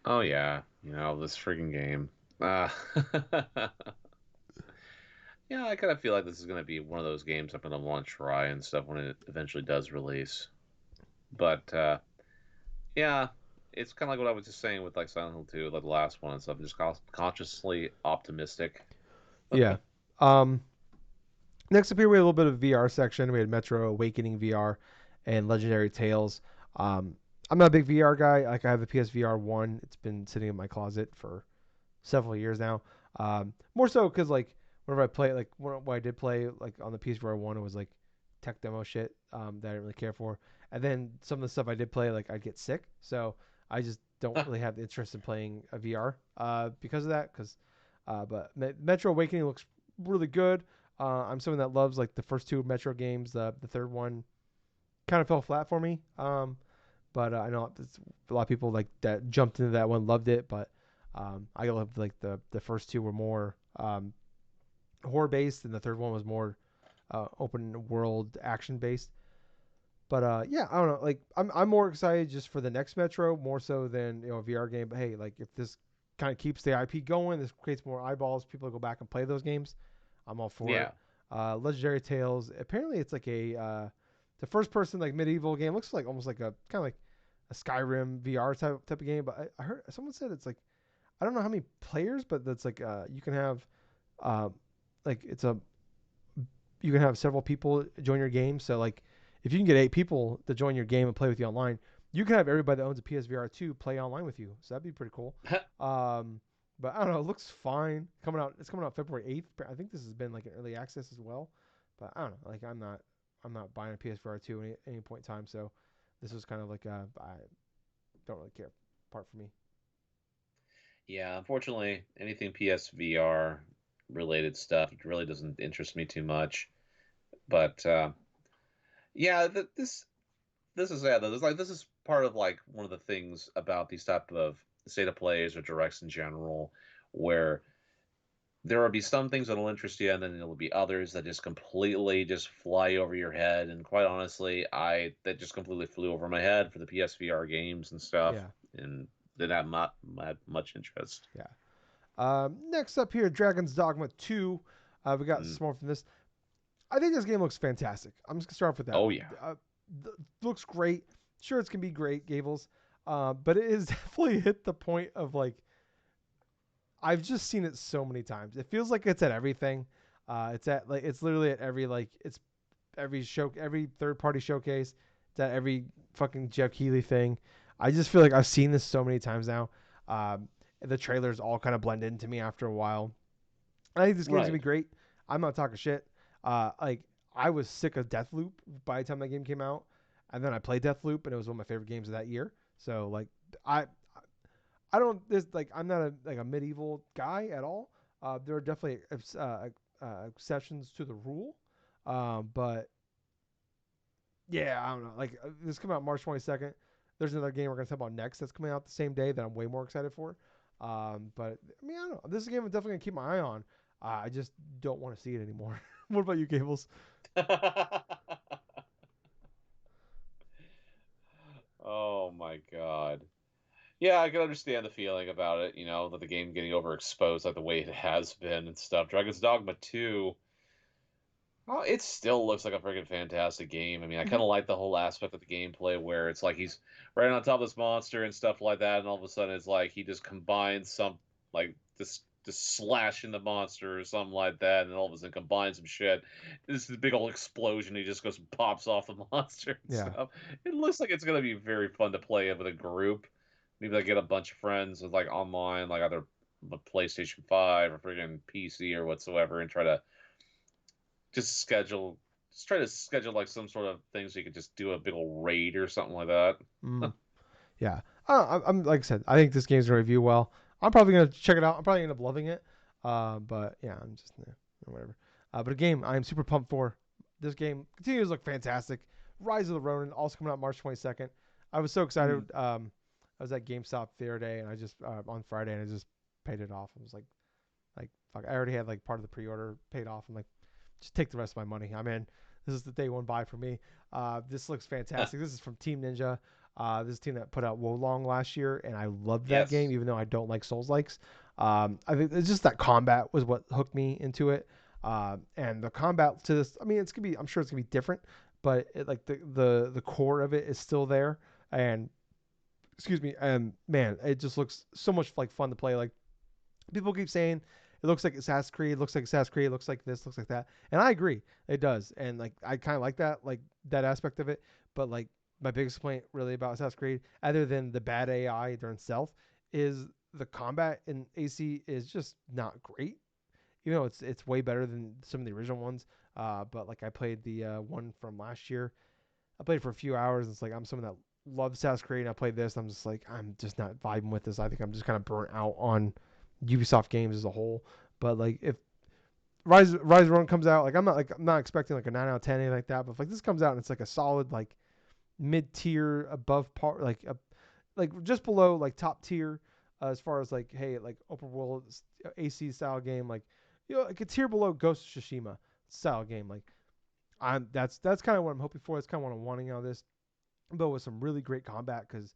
Oh yeah, this freaking game. Uh, yeah, I kind of feel like this is going to be one of those games I'm going to want to try and stuff when it eventually does release. But yeah, it's kind of like what I was just saying with like Silent Hill 2, like the last one and stuff. I'm just consciously optimistic. Yeah. Um, Next up here, we had a little bit of VR section. We had Metro Awakening VR and Legendary Tales. I'm not a big VR guy. Like I have a PSVR one. It's been sitting in my closet for several years now. More so because like whenever I play, like when I did play like on the PSVR one, it was like tech demo shit that I didn't really care for. And then some of the stuff I did play, like I'd get sick, so I just don't really have the interest in playing a VR because of that. But Metro Awakening looks really good. I'm someone that loves like the first two Metro games. The third one kind of fell flat for me. But I know a lot of people like that jumped into that one, loved it. But I loved like the first two were more horror based, and the third one was more open world action based. But yeah, I don't know. Like I'm more excited just for the next Metro more so than a VR game. But hey, like if this kind of keeps the IP going, this creates more eyeballs. People go back and play those games. I'm all for it. Yeah. Legendary Tales. Apparently, it's like the first person like medieval game. Looks like almost like a kind of like a Skyrim VR type of game. But I heard someone said it's like I don't know how many players, but that's like you can have uh, like you can have several people join your game. So like if you can get 8 people to join your game and play with you online, you can have everybody that owns a PSVR 2 play online with you. So that'd be pretty cool. Um, but I don't know. It looks fine. It's coming out February 8th. I think this has been like an early access as well. But I don't know. Like I'm not buying a PSVR 2 at any point in time. So this was kind of like I don't really care part for me. Yeah, unfortunately, anything PSVR related stuff really doesn't interest me too much. But yeah, this is this is part of like one of the things about these type of state of plays or directs in general, where there will be some things that'll interest you, and then there will be others that just completely just fly over your head. And quite honestly, I that just completely flew over my head for the PSVR games and stuff, Yeah. and didn't have much interest. Yeah. Next up here, Dragon's Dogma 2. We got Mm. some more from this. I think this game looks fantastic. I'm just gonna start off with that. Oh yeah. Looks great. Sure, it's gonna be great, Gables. But it is definitely hit the point of like I've just seen it so many times. It feels like it's at everything. It's at like it's literally at every like it's every third party showcase, it's at every fucking Jeff Keighley thing. I just feel like I've seen this so many times now. The trailers all kind of blend into me after a while. I think this game's gonna be Right. great. I'm not talking shit. Like I was sick of Deathloop by the time that game came out, and then I played Deathloop, and it was one of my favorite games of that year. So like I I don't this like I'm not a medieval guy at all. There are definitely exceptions to the rule, but yeah, I don't know. Like this coming out March 22nd. There's another game we're gonna talk about next that's coming out the same day that I'm way more excited for. But I mean, I don't know. This is a game I'm definitely gonna keep my eye on. I just don't want to see it anymore. What about you, Gables? Oh my god. Yeah, I can understand the feeling about it, that the game getting overexposed like the way it has been and stuff. Dragon's Dogma 2, oh, it still looks like a freaking fantastic game. I mean, I Mm-hmm. kind of like the whole aspect of the gameplay where it's like he's right on top of this monster and stuff like that, and all of a sudden it's like he just combines some like this slash in the monster or something like that, and all of a sudden combines some shit. This is a big old explosion. He just goes and pops off the monster and Yeah. stuff. It looks like it's gonna be very fun to play with a group. Maybe like get a bunch of friends with like online, like either a PlayStation 5 or freaking PC or whatsoever, and try to just schedule just try to schedule like some sort of thing so you could just do a big old raid or something like that. Mm. Yeah, I'm like I said, I think this game's gonna review well. I'm probably gonna check it out. I'm probably gonna end up loving it. But yeah, I'm just whatever. But a game I am super pumped for. This game continues to look fantastic. Rise of the Ronin, also coming out March 22nd. I was so Mm. excited. I was at GameStop the other day, and I just on Friday, and I just paid it off. I was like fuck, I already had like part of the pre-order paid off. I'm like, just take the rest of my money. I'm in. This is the day one buy for me. This looks fantastic. This is from Team Ninja. This is a team that put out Wolong last year, and I loved that game, Yes. even though I don't like Souls likes. I think it's just that combat was what hooked me into it. And the combat to this, I mean, it's gonna be, I'm sure it's gonna be different, but like the core of it is still there. And excuse me, and man, it just looks so much like fun to play. Like people keep saying it looks like Assassin's Creed, looks like Assassin's Creed, looks like this, looks like that, and I agree, it does, and like I kind of like that aspect of it. But like my biggest complaint really about Assassin's Creed, other than the bad AI during stealth, is the combat in AC is just not great. Even though it's way better than some of the original ones. But like I played the one from last year. I played for a few hours. It's like I'm someone that loves Assassin's Creed, and I played this. And I'm just like I'm just not vibing with this. I think I'm just kind of burnt out on Ubisoft games as a whole. But like if Rise Run comes out, I'm not expecting like a 9 out of 10 anything like that. But if like this comes out and it's like a solid like mid tier above par like just below like top tier as far as like hey like open world AC style game like like a tier below Ghost of Tsushima style game like I'm that's kind of what I'm hoping for. That's kind of what I'm wanting out of this, but with some really great combat because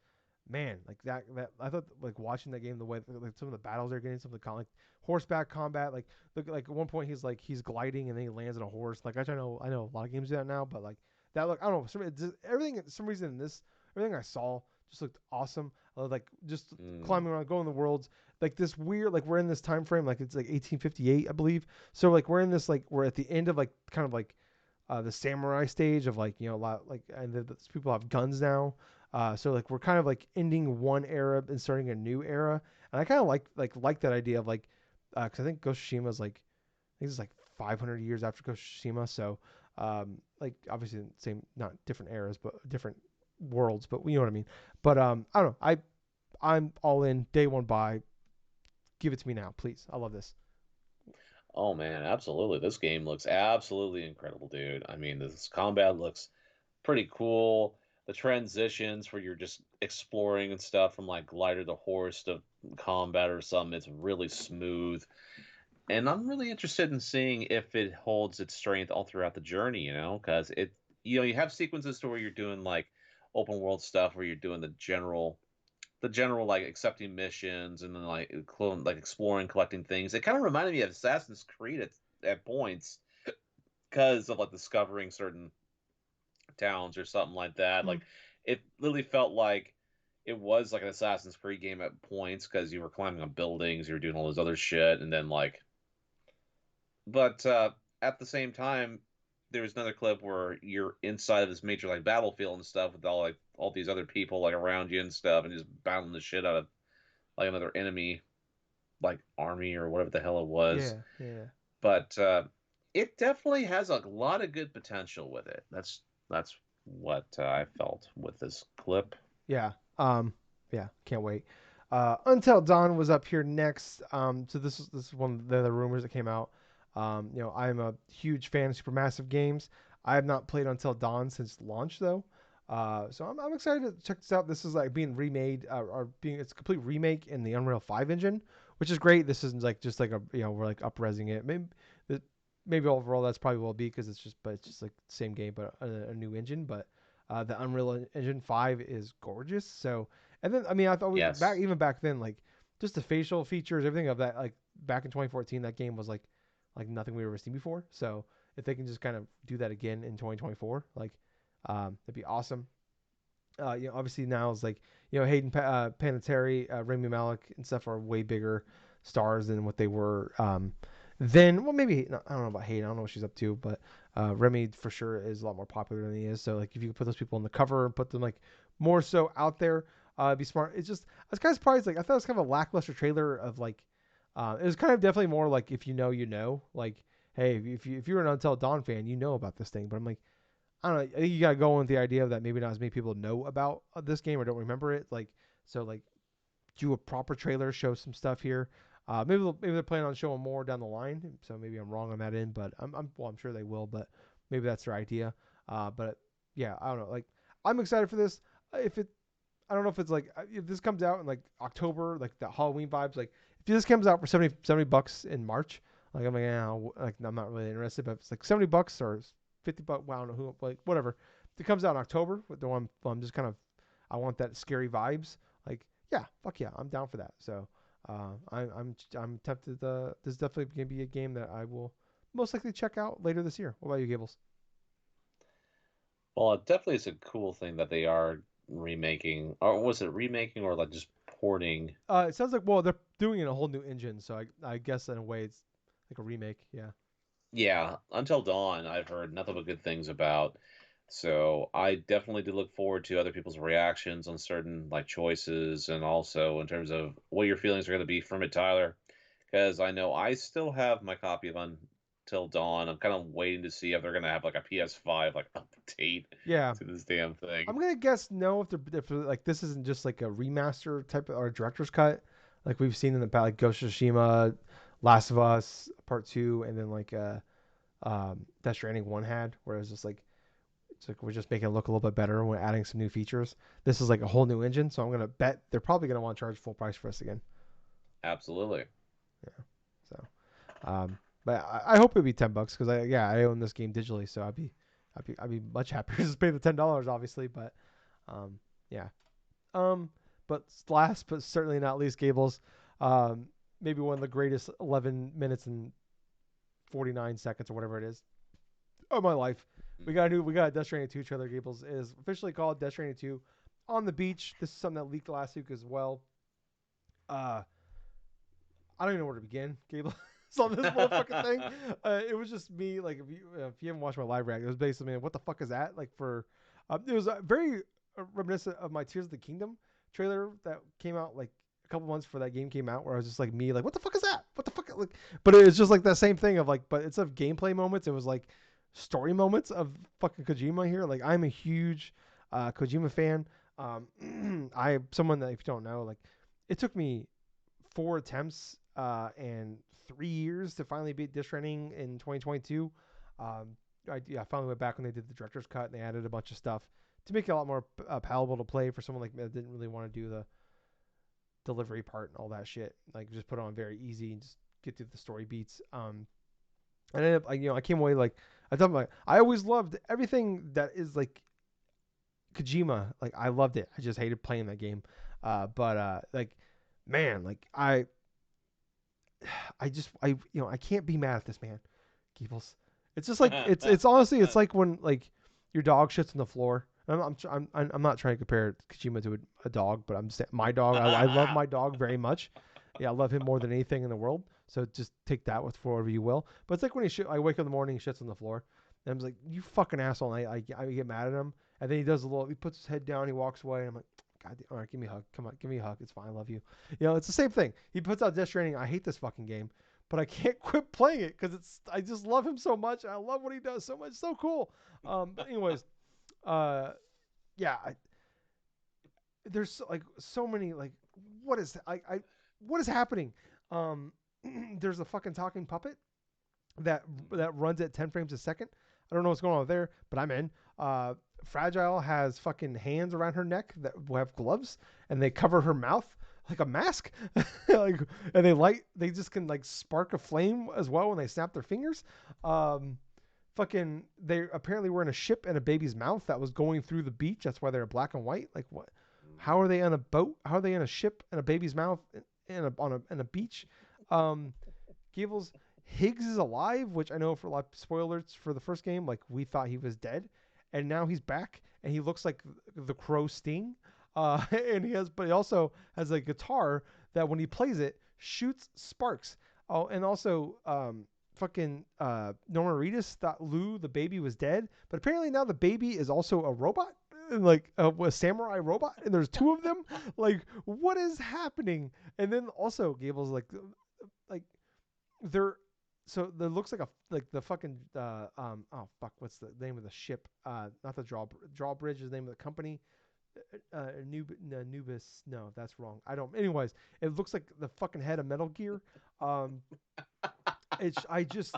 man, like that I thought like watching that game the way like some of the battles they're getting, some of the like horseback combat, like look like at one point he's gliding and then he lands on a horse. Like I know a lot of games do that now, but like that look I don't know everything for some reason in this everything I saw just looked awesome. Like just Mm. climbing around, going the worlds. Like this weird, like we're in this time frame, like it's like 1858, I believe. So like we're in this, like we're at the end of like kind of like the samurai stage of like a lot like and people have guns now. So like we're kind of like ending one era and starting a new era, and I kind of like that idea of like because I think Ghost of Tsushima is like I think it's like 500 years after Ghost of Tsushima, so like obviously same not different eras but different worlds, but you know what I mean. But I don't know, I'm all in day one buy. Give it to me now, please. I love this. Oh man, absolutely. This game looks absolutely incredible, dude. I mean, this combat looks pretty cool. The transitions where you're just exploring and stuff from like glider to horse to combat or something, it's really smooth. And I'm really interested in seeing if it holds its strength all throughout the journey, because you have sequences to where you're doing like open world stuff where you're doing the general like accepting missions and then like exploring, collecting things. It kind of reminded me of Assassin's Creed at points because of like discovering certain towns or something like that. Hmm. Like it literally felt like it was like an Assassin's Creed game at points because you were climbing on buildings, you were doing all this other shit, and then like, but at the same time, there's another clip where you're inside of this major like battlefield and stuff with all these other people like around you and stuff, and just battling the shit out of like another enemy like army or whatever the hell it was. Yeah, yeah, But it definitely has a lot of good potential with it. That's what I felt with this clip. yeah. Yeah. Can't wait. Until Dawn was up here next. So this is one of the rumors that came out. I'm a huge fan of Supermassive games. I have not played Until Dawn since launch though. So I'm excited to check this out. This is like being remade, or being it's a complete remake in the Unreal 5 engine, which is great. This isn't like just like we're like up-resing it. Maybe overall that's probably will be because it's just like the same game but a new engine. But the Unreal Engine 5 is gorgeous. So and then I mean I thought Yes. back then like just the facial features, everything of that like back in 2014 that game was like nothing we ever seen before. So if they can just kind of do that again in 2024, like that'd be awesome. Obviously now is like Hayden Panettiere, Rami Malek, and stuff are way bigger stars than what they were then. Well, maybe no, I don't know about Hayden. I don't know what she's up to, but Remy for sure is a lot more popular than he is. So like if you could put those people on the cover and put them like more so out there, it'd be smart. It's just I was kind of surprised. Like I thought it was kind of a lackluster trailer of like it was kind of definitely more like if you know you know like hey if you're an Until Dawn fan you know about this thing, but I'm like I don't know. I think you gotta go in with the idea that maybe not as many people know about this game or don't remember it. Like, so like do a proper trailer, show some stuff here. Maybe they're planning on showing more down the line. So maybe I'm wrong on that end, but I'm sure they will. But maybe that's their idea. But yeah, I don't know. Like I'm excited for this. If it, I don't know if it's like if this comes out in like October, like the Halloween vibes. Like if this comes out for 70 bucks in March, like I'm like, yeah, like I'm not really interested. But if it's like $70 or $50, well, I don't know who, like whatever. If it comes out in October, the one I'm just kind of, I want that scary vibes. Like yeah, fuck yeah, I'm down for that. So I'm tempted. This is definitely gonna be a game that I will most likely check out later this year. What about you, Gables? Well, it definitely is a cool thing that they are remaking, or was it remaking or like just porting? It sounds like well they're doing it in a whole new engine, so I guess in a way it's like a remake. Yeah. Yeah, Until Dawn, I've heard nothing but good things about. So I definitely do look forward to other people's reactions on certain like choices, and also in terms of what your feelings are going to be from it, Tyler. Because I know I still have my copy of Until Dawn. I'm kind of waiting to see if they're going to have like a PS5 like update Yeah. to this damn thing. I'm gonna guess no if like this isn't just like a remaster type of or director's cut like we've seen in the past like Ghost of Tsushima, Last of Us Part Two, and then like Death Stranding One had where it's just like it's like we're just making it look a little bit better and we're adding some new features. This is like a whole new engine, so I'm gonna bet they're probably gonna want to charge full price for us again. Absolutely. Yeah. So, but I hope it'd be $10 because I own this game digitally, so I'd be much happier to just pay the $10 obviously, but um yeah. Um, but last but certainly not least, Gables, um, maybe one of the greatest 11 minutes and 49 seconds or whatever it is of my life. We got a Death Stranding 2 trailer. Gables it is officially called Death Stranding 2 on the beach. This is something that leaked last week as well. Uh, I don't even know where to begin, Gables. On this motherfucking thing, it was just me. Like if you haven't watched my live react, it was basically man, what the fuck is that? Like for, it was very reminiscent of my Tears of the Kingdom trailer that came out like a couple months before that game came out, where I was just like me, like what the fuck is that? What the fuck? Like, but it was just like that same thing of like, but instead of gameplay moments, it was like story moments of fucking Kojima here. Like I'm a huge Kojima fan. I'm someone that if you don't know, like it took me 4 attempts and 3 years to finally beat Death Stranding in 2022. I finally went back when they did the director's cut and they added a bunch of stuff to make it a lot more palatable to play for someone like me that didn't really want to do the delivery part and all that shit. Like just put it on very easy and just get through the story beats. And I ended up, I came away like I always loved everything that is like Kojima. Like I loved it. I just hated playing that game. But like man, like I can't be mad at this man, Keebles. It's just like it's honestly it's like when like your dog shits on the floor. I'm not trying to compare Kojima to a dog, but I'm saying my dog. I love my dog very much. Yeah, I love him more than anything in the world. So just take that with for whatever you will. But it's like when I wake up in the morning, he shits on the floor. And I was like, you fucking asshole. And I get mad at him. And then he does a little, he puts his head down, he walks away. And I'm like, God, all right, give me a hug. Come on, give me a hug. It's fine. I love you. You know, it's the same thing. He puts out Death Stranding. I hate this fucking game, but I can't quit playing it because I just love him so much. I love what he does so much. It's so cool. But anyways, uh, yeah, there's like so many like what is what is happening? Um, there's a fucking talking puppet that runs at 10 frames a second. I don't know what's going on there, but I'm in. Fragile has fucking hands around her neck that have gloves, and they cover her mouth like a mask. Like, and they just can like spark a flame as well when they snap their fingers. Um, fucking, they apparently were in a ship in a baby's mouth that was going through the beach. That's why they're black and white. Like what? How are they on a boat? How are they in a ship in a baby's mouth in a beach? Um, Gables Higgs is alive, which I know for a lot of spoilers for the first game, like we thought he was dead, and now he's back, and he looks like the Crow Sting, and but he also has a guitar that when he plays it shoots sparks. Oh, and also fucking Norman Reedus thought Lou the baby was dead, but apparently now the baby is also a robot, like a samurai robot, and there's two of them. Like, what is happening? And then also Gables like they're so there looks like a like the fucking oh fuck, what's the name of the ship, not the drawbridge is the name of the company, Nubis, no, that's wrong, I don't, anyways, it looks like the fucking head of Metal Gear. um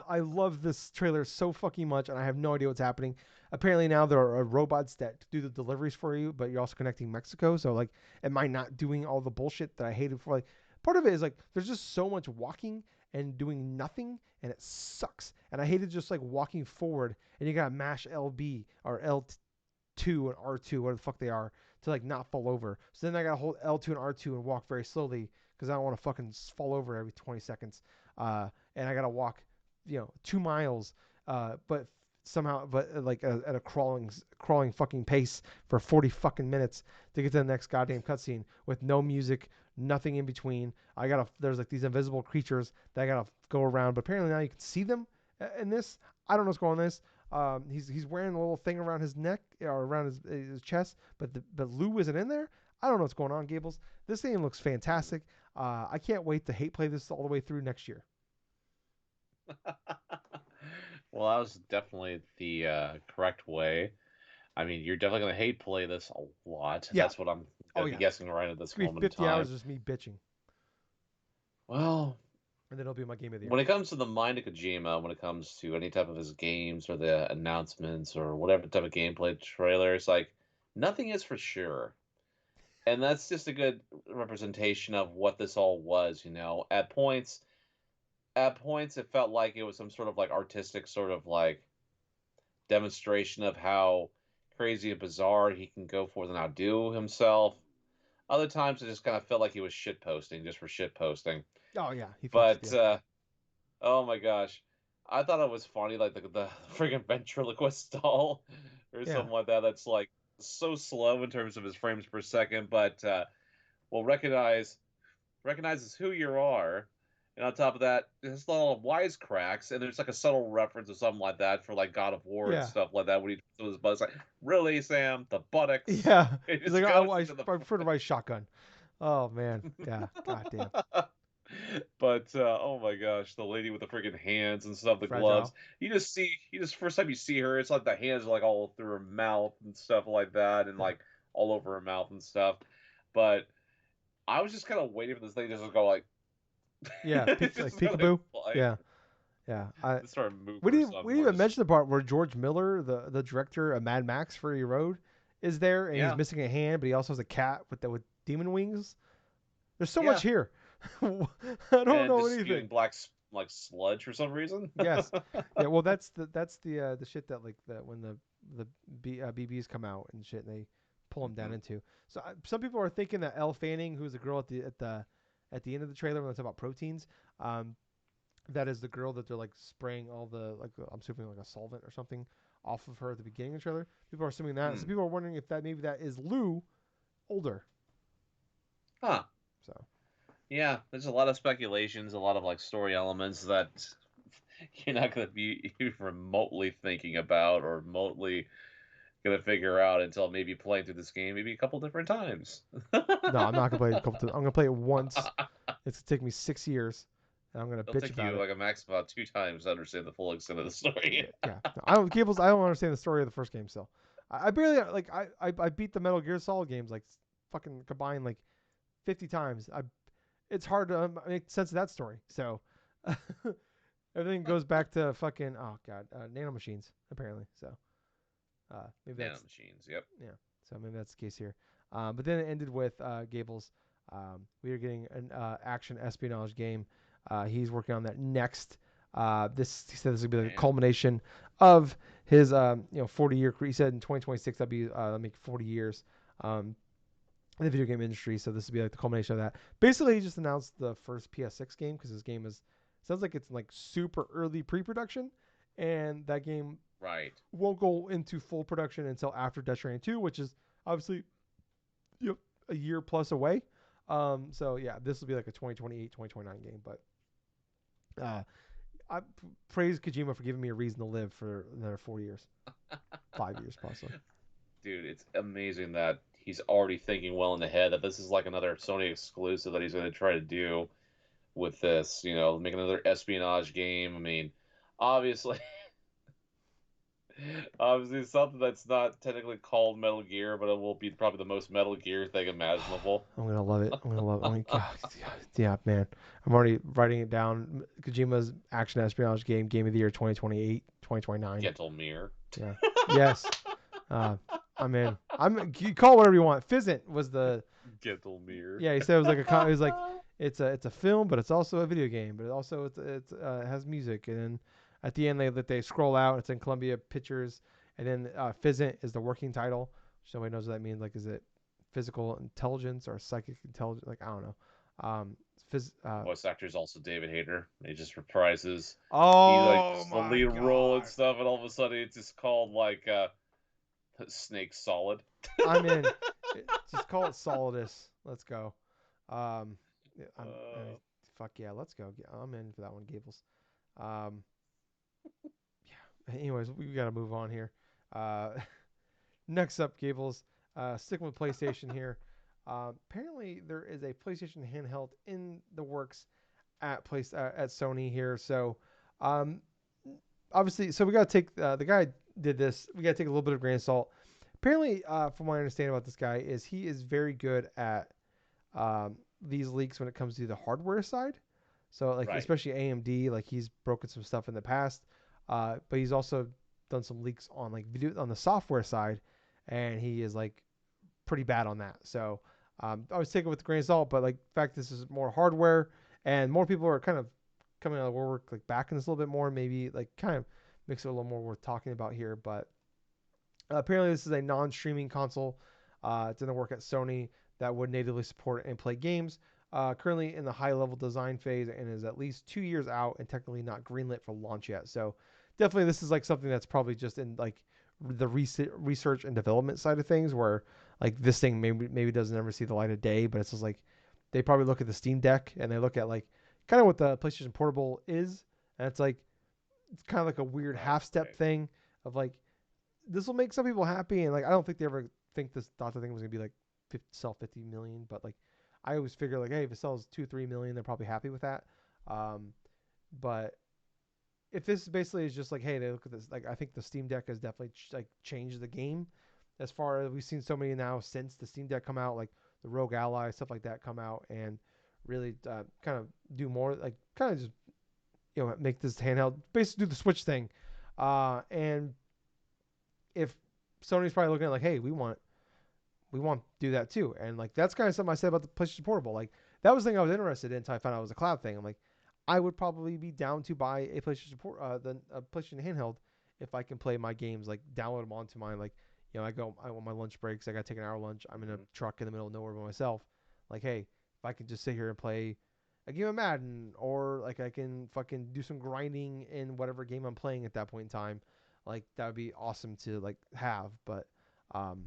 I love this trailer so fucking much, and I have no idea what's happening. Apparently now there are robots that do the deliveries for you, but you're also connecting Mexico, so like, am I not doing all the bullshit that I hated for? Like, part of it is like there's just so much walking and doing nothing, and it sucks. And I hated just like walking forward, and you gotta mash LB or L2 and R2, whatever the fuck they are, to like not fall over. So then I gotta hold L2 and R2 and walk very slowly because I don't want to fucking fall over every 20 seconds. And I gotta walk, 2 miles, but somehow, like at a crawling fucking pace for 40 fucking minutes to get to the next goddamn cutscene with no music, nothing in between. There's like these invisible creatures that I gotta go around, but apparently now you can see them in this. I don't know what's going on in this. He's wearing a little thing around his neck or around his chest, but Lou isn't in there. I don't know what's going on, Gables. This thing looks fantastic. I can't wait to hate play this all the way through next year. Well, that was definitely the correct way. I mean, you're definitely going to hate play this a lot. Yeah. That's what I'm Oh going to be yeah. guessing right at It's this gonna be moment in 50 hours time. of just me bitching, Well, and then it'll be my game of the year. when it comes to the mind of Kojima, when it comes to any type of his games or the announcements or whatever type of gameplay trailers, like nothing is for sure. And that's just a good representation of what this all was, you know. At points it felt like it was some sort of like artistic sort of like demonstration of how crazy and bizarre he can go forth and outdo himself. Other times it just kind of felt like he was shit posting just for shit posting. Oh yeah, he fucks. But Yeah. oh my gosh, I thought it was funny, like the freaking ventriloquist doll or Yeah. something like that. That's like so slow in terms of his frames per second, but will recognizes who you are. And on top of that, there's little wisecracks, and there's like a subtle reference or something like that for like God of War and Yeah. stuff like that. When he throws his butt, it's like, really, Sam, the buttocks. Yeah. It He's like, just oh, goes I into the. prefer to ride shotgun. Oh man. Yeah. God damn. But oh my gosh, the lady with the freaking hands and stuff, the gloves. Fragile. You just first time you see her, it's like the hands are like all through her mouth and stuff like that, and Yeah. like all over her mouth and stuff. But I was just kind of waiting for this thing just to go like, Yeah. Like just kind of peekaboo. fly, Yeah. Yeah. just start moving We or didn't something, we didn't or even just mention the part where George Miller, the director of Mad Max Fury Road, is there, and he's yeah, missing a hand, but he also has a cat with demon wings. There's so much yeah, here. I don't and know just anything. spewing black like sludge for some reason. Yes. Yeah. Well, that's the shit that like when BBs come out and shit, and they pull them down Hmm. into. So some people are thinking that Elle Fanning, who's the girl at the end of the trailer when they talk about proteins, um, that is the girl that they're like spraying all the like I'm assuming like a solvent or something off of her at the beginning of the trailer. People are assuming that. So Hmm. people are wondering if that maybe that is Lou older. Huh. So Yeah, there's a lot of speculations, a lot of like story elements that you're not going to be remotely thinking about or remotely going to figure out until maybe playing through this game maybe a couple different times. No, I'm not gonna play it a couple times. I'm gonna play it once. It's gonna take me 6 years, and I'm gonna It'll bitch take about you it. like a max of about 2 times to understand the full extent of the story. Yeah. No, I don't Gables. I don't understand the story of the first game still. I barely like. I beat the Metal Gear Solid games like fucking combined like 50 times. It's hard to make sense of that story. So everything goes back to fucking nano machines apparently. So maybe that's Nanomachines, yep. yeah. So maybe that's the case here. But then it ended with Gables. We are getting an action espionage game. He's working on that next. This he said this would be like a Man. culmination of his 40-year. He said in 2026 that'd be make 40 years in the video game industry. So this would be like the culmination of that. Basically, he just announced the first PS6 game because his game is sounds like it's like super early pre-production, and that game Right. won't go into full production until after Death Stranding 2, which is obviously a year plus away. So yeah, this will be like a 2028, 2029 game. But uh, I praise Kojima for giving me a reason to live for another 4 years, 5 years possibly. Dude, it's amazing that he's already thinking well in the head that this is like another Sony exclusive that he's going to try to do with this, make another espionage game. I mean, obviously, obviously something that's not technically called Metal Gear, but it will be probably the most Metal Gear thing imaginable. I'm gonna love it. I'm gonna love it. God, yeah, man. I'm already writing it down. Kojima's action espionage game of the year 2028, 2029. Gentle Mirror. Yeah. Yes. Uh, I'm in. You call it whatever you want. Fizzant was the Gentle Mirror. yeah. He said it was like it was like it's a film, but it's also a video game, but it also it has music, and then at the end they scroll out. It's in Columbia Pictures, and then Fizzant is the working title. So nobody knows what that means. Like, is it physical intelligence or psychic intelligence? Like, I don't know. Um, Voice actor is also David Hayter. He just reprises. He like oh just the my lead role and god. stuff, and all of a sudden it's just called like Snake Solid. I'm in. Just call it Solidus. Let's go. Um, yeah, uh, fuck yeah, let's go. I'm in for that one, Gables. Um, yeah. Anyways, we gotta move on here. Uh, next up, Gables. Sticking with PlayStation here. Apparently, there is a PlayStation handheld in the works at Sony here. So, um, obviously, so we gotta take the guy did this. We gotta take a little bit of grain of salt. Apparently, from what I understand about this guy, is he is very good at these leaks when it comes to the hardware side. So like right. especially AMD, like he's broken some stuff in the past, but he's also done some leaks on like video on the software side, and he is like pretty bad on that. So I was taking it with a grain of salt, but like in fact this is more hardware, and more people are kind of coming out of the woodwork like backing this a little bit more, maybe like kind of makes it a little more worth talking about here. But apparently, this is a non-streaming console. It didn't work at Sony that would natively support and play games. Currently in the high-level design phase and is at least 2 years out and technically not greenlit for launch yet. So definitely, this is like something that's probably just in like the research and development side of things, where like this thing maybe doesn't ever see the light of day, but it's just like they probably look at the Steam Deck and they look at like kind of what the PlayStation Portable is, and it's like it's kind of like a weird Right. half-step Right. thing of like this will make some people happy, and like I don't think they ever thought the thing was gonna be like sell 50 million, but like I always figure like hey, if it sells 2-3 million, they're probably happy with that. Um, but if this basically is just like hey, they look at this, like I think the Steam Deck has definitely like changed the game as far as we've seen so many now since the Steam Deck come out, like the Rogue Ally stuff like that come out and really kind of do more like kind of just make this handheld basically do the Switch thing, and if Sony's probably looking at like, hey, we want to do that too, and like that's kind of something I said about the PlayStation Portable. Like that was the thing I was interested in until I found out it was a cloud thing. I'm like, I would probably be down to buy a PlayStation handheld if I can play my games, like download them onto mine. Like I want my lunch breaks. I got to take an hour lunch. I'm in a Mm-hmm. truck in the middle of nowhere by myself. Like, hey, if I can just sit here and play a game of Madden, or like I can fucking do some grinding in whatever game I'm playing at that point in time, like that would be awesome to like have. But um,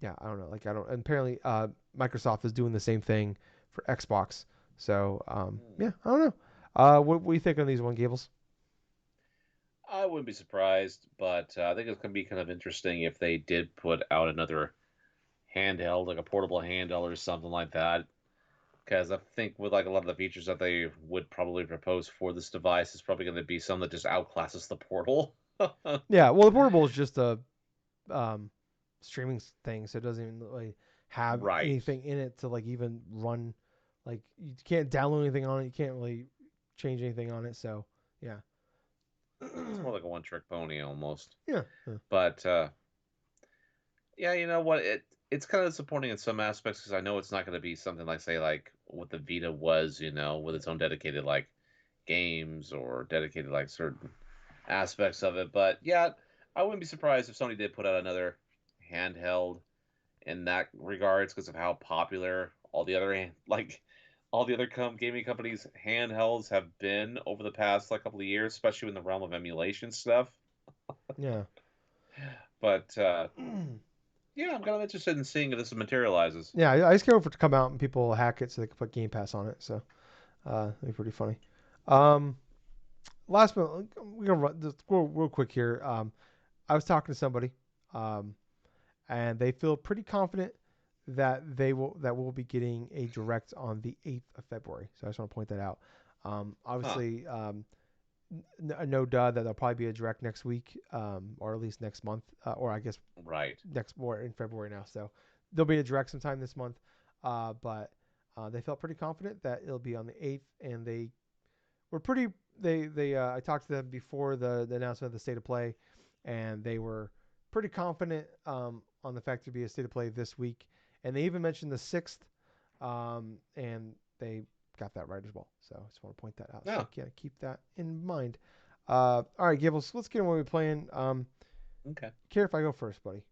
yeah, I don't know. Like I don't. And apparently, Microsoft is doing the same thing for Xbox. So Mm. yeah, I don't know. What do you think on these one, Gables? I wouldn't be surprised, but I think it's going to be kind of interesting if they did put out another handheld, like a portable handheld or something like that. Because I think with like a lot of the features that they would probably propose for this device is probably going to be some that just outclasses the portal. Yeah, well, the portable is just a um, streaming thing, so it doesn't even like have Right. anything in it to like even run. Like you can't download anything on it. You can't really change anything on it. So yeah, It's more like a one trick pony almost. yeah, yeah, But yeah, you know what? It's kind of disappointing in some aspects because I know it's not going to be something like say like what the Vita was, with its own dedicated like games or dedicated like certain aspects of it. But yeah, I wouldn't be surprised if Sony did put out another handheld in that regards because of how popular all the other gaming companies handhelds have been over the past like couple of years, especially in the realm of emulation stuff. yeah. But yeah, I'm kind of interested in seeing if this materializes. Yeah, I just can't wait for it to come out and people hack it so they can put Game Pass on it. So it'd be pretty funny. Um, last but we're gonna run just real quick here. I was talking to somebody, um, and they feel pretty confident that we'll be getting a direct on the 8th of February. So I just want to point that out. Huh. Obviously, no duh that there'll probably be a direct next week, or at least next month, or I guess Right. next more in February now. So there'll be a direct sometime this month. But they felt pretty confident that it'll be on the 8th, and they were pretty. They I talked to them before the announcement of the state of play, and they were pretty confident on the fact to be a state of play this week, and they even mentioned the 6th, and they got that right as well. So I just want to point that out. So No. yeah, keep that in mind. All right, Gables, let's get on what we're playing. Okay. Care if I go first, buddy?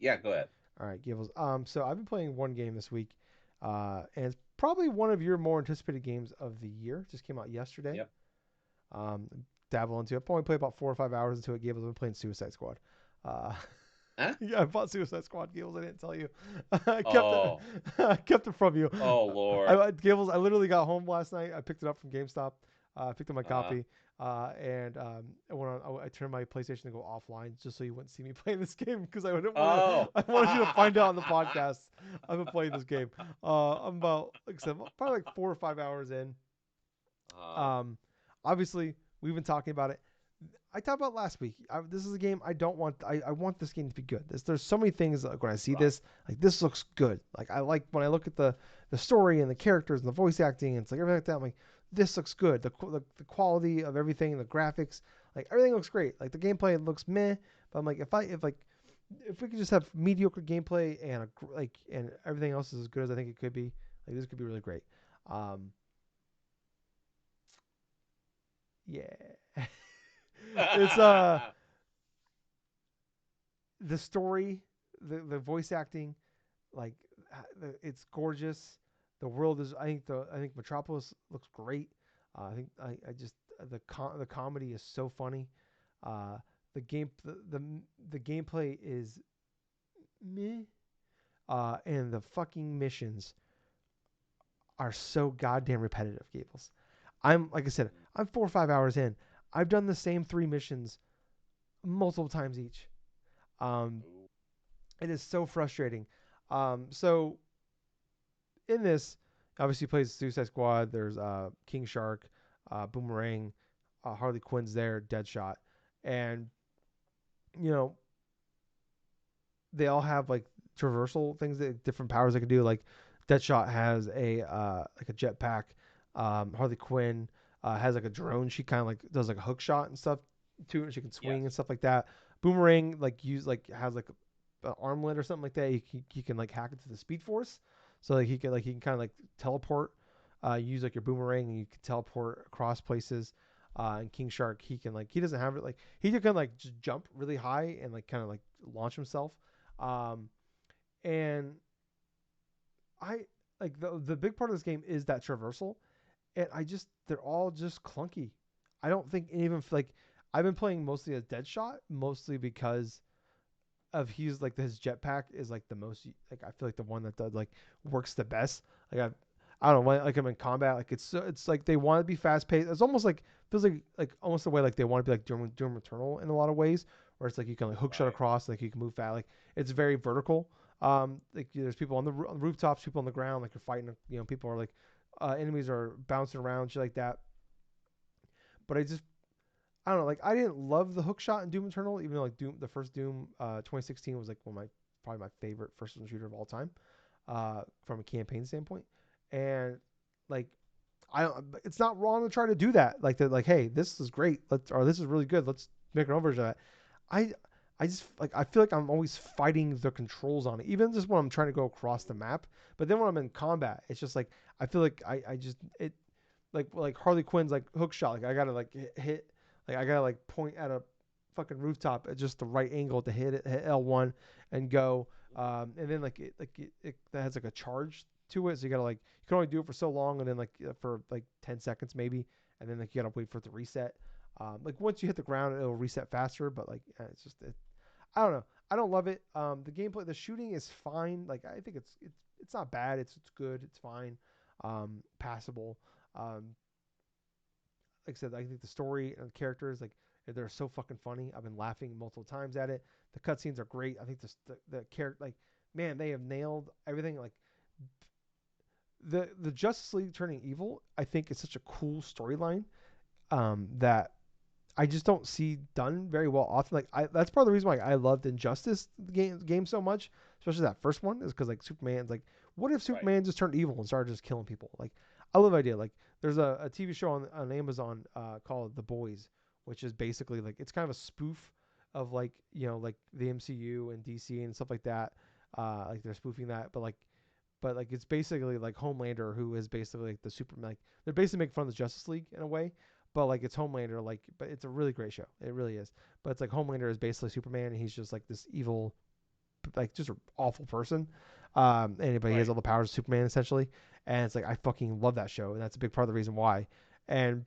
Yeah. Go ahead. All right, Gables. So I've been playing one game this week, and it's probably one of your more anticipated games of the year. Just came out yesterday. Yep. Um, dabble into it. I've only played about 4 or 5 hours into it. Gables, I've been playing Suicide Squad. Uh, Huh? yeah, I bought Suicide Squad, Gables. I didn't tell you. I kept it. Oh. I kept it from you. Oh Lord. Gables, I literally got home last night. I picked it up from GameStop. I picked up my Uh. copy. And I went on. I turned my PlayStation to go offline just so you wouldn't see me playing this game because I didn't want to. Oh. I wanted you to find out on the podcast. I've been playing this game. I'm about, like I said, probably like 4 or 5 hours in. uh. Um, obviously, we've been talking about it. I talked about last week. This is a game I don't want. I want this game to be good. There's so many things like when I see Right. this, like this looks good. Like I like when I look at the story and the characters and the voice acting and it's like everything like that. I'm like, this looks good. The quality of everything, the graphics, like everything looks great. Like the gameplay looks meh, but I'm like if we could just have mediocre gameplay and and everything else is as good as I think it could be, like this could be really great. Um, yeah. It's the story, the voice acting, like it's gorgeous. The world is. I think Metropolis looks great. I think I just the comedy is so funny. Uh, the gameplay is meh. And the fucking missions are so goddamn repetitive, Gables. I'm like I said, I'm 4 or 5 hours in. I've done the same 3 missions multiple times each. Um, Ooh. it is so frustrating. So in this, obviously plays Suicide Squad. There's King Shark, Boomerang, Harley Quinn's there, Deadshot, and you know they all have like traversal things that different powers they can do. Like Deadshot has a like a jetpack. Harley Quinn has like a drone. She kind of like does like a hook shot and stuff too, and she can swing and Yes. stuff like that. Boomerang has like an armlet or something like that. He can like hack it to the Speed Force, so he can kind of like teleport. Use like your boomerang and you can teleport across places. And King Shark, he doesn't have it like he can like just jump really high and like kind of like launch himself. Um, and I like the big part of this game is that traversal, and they're all just clunky. I don't think any of them like I've been playing mostly as Deadshot, mostly because of he's like his jetpack is like the most like I feel like the one that does like works the best. Like I don't know, like I'm in combat. Like it's like they want to be fast paced. It's almost like feels like almost the way like they want to be like Doom Eternal in a lot of ways, where it's like you can like hook shot Right. across, like you can move fast. Like it's very vertical. Like there's people on the rooftops, people on the ground, like you're fighting. You know, people are like enemies are bouncing around, shit like that. But I don't know. Like I didn't love the hook shot in Doom Eternal, even though like Doom the first Doom 2016 was like one of my probably my favorite first person shooter of all time, from a campaign standpoint. And like I don't. It's not wrong to try to do that. Like they're like, hey, this is great. Let's or this is really good. Let's make our own version of that. I I just like I feel like I'm always fighting the controls on it, even just when I'm trying to go across the map. But then when I'm in combat, it's just like I feel like I just it like Harley Quinn's like hook shot. Like I gotta like hit like I gotta like point at a fucking rooftop at just the right angle to hit L1 and go. And then it that has like a charge to it, so you gotta like you can only do it for so long, and then like for like 10 seconds maybe, and then like you gotta wait for it to reset. Like once you hit the ground, it'll reset faster, but like it's just I don't know. I don't love it. The gameplay, the shooting is fine. Like I think it's not bad. It's good. It's fine. Passable. Um, like I said, I think the story and the characters like they're so fucking funny. I've been laughing multiple times at it. The cutscenes are great. I think the character like man they have nailed everything. Like the Justice League turning evil, I think is such a cool storyline that I just don't see done very well often. Like that's part of the reason why I loved Injustice game so much, especially that first one, is because like Superman's like, what if Right. Superman just turned evil and started just killing people? Like I love the idea. Like there's a TV show on Amazon called The Boys, which is basically like it's kind of a spoof of like like the MCU and DC and stuff like that. Like they're spoofing that, but like it's basically like Homelander, who is basically like the Superman. Like they're basically making fun of the Justice League in a way, but like it's Homelander. Like, but it's a really great show. It really is. But it's like Homelander is basically Superman, and he's just like this evil, like just an awful person. But he has Right. all the powers of Superman essentially, and it's like I fucking love that show, and that's a big part of the reason why. And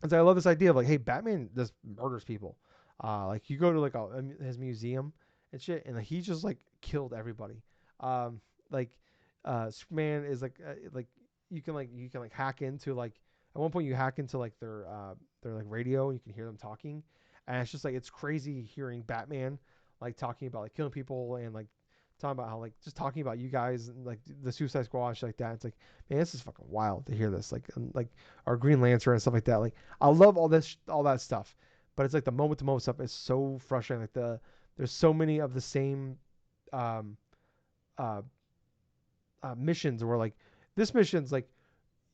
it's like I love this idea of like, hey, Batman just murders people. Like you go to like his museum and shit, and like, he just like killed everybody. Um, like Superman is like you can like hack into like at one point you hack into like their like radio and you can hear them talking, and it's just like it's crazy hearing Batman like talking about like killing people and like talking about how like just talking about you guys and like the Suicide Squad shit like that. It's like man, this is fucking wild to hear this like our Green Lantern and stuff like that. Like I love all that stuff, but it's like the moment to moment stuff is so frustrating. Like there's so many of the same um, uh, missions where like this mission's like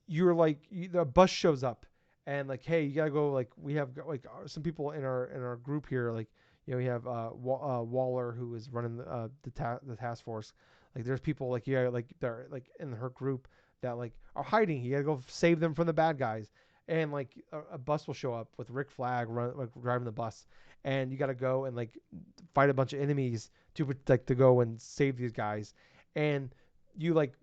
the bus shows up and like hey you gotta go like we have like some people in our group here like we have Waller who is running the task force. Like there's people like like they're like in her group that like are hiding. You gotta go save them from the bad guys, and like a bus will show up with Rick Flag like driving the bus, and you gotta go and like fight a bunch of enemies to go and save these guys, and you like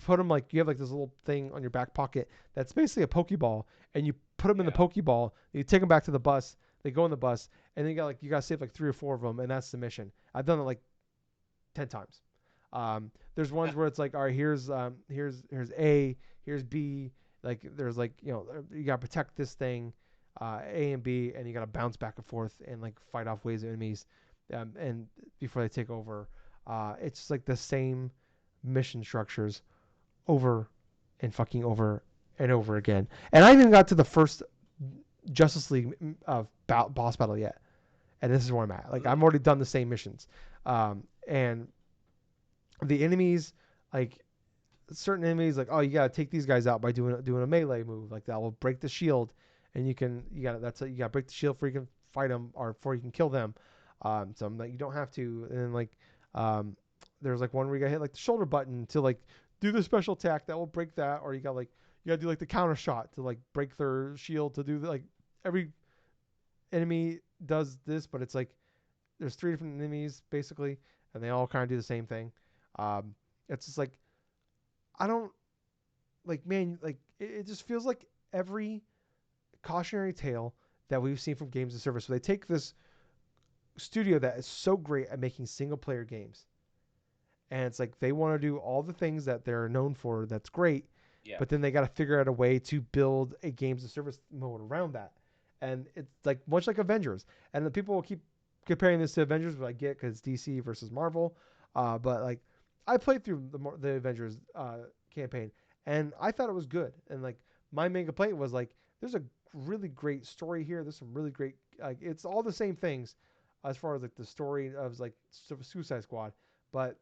put them like you have like this little thing on your back pocket that's basically a pokeball, and you put them in the Yeah. pokeball, you take them back to the bus, they go in the bus, and then you got to save like 3 or 4 of them, and that's the mission. I've done it like 10 times. There's ones where it's like, all right, here's A, here's B, like there's like you gotta protect this thing, A and B, and you gotta bounce back and forth and like fight off waves of enemies, and before they take over. It's just like the same mission structures over and fucking over and over again. And I even got to the first Justice League boss battle yet, and this is where I'm at. Like I've Mm. already done the same missions, and the enemies like certain enemies like oh you gotta take these guys out by doing a melee move like that will break the shield, and you gotta you gotta break the shield before you can fight them or before you can kill them. Some that you don't have to, and then like um, there's like one where you gotta hit like the shoulder button to like do the special attack that will break that, or you gotta do like the counter shot to like break their shield to do like every enemy does this, but it's like there's 3 different enemies basically, and they all kind of do the same thing. Um, it's just like I don't like man like it just feels like every cautionary tale that we've seen from games of service. So they take this studio that is so great at making single player games, and it's like they want to do all the things that they're known for. That's great, Yeah. but then they got to figure out a way to build a games of service mode around that. And it's like much like Avengers. And the people will keep comparing this to Avengers, but I get because DC versus Marvel. But like I played through the Avengers campaign, and I thought it was good. And like my main complaint was like, there's a really great story here. There's some really great like it's all the same things as far as like the story of like Suicide Squad, but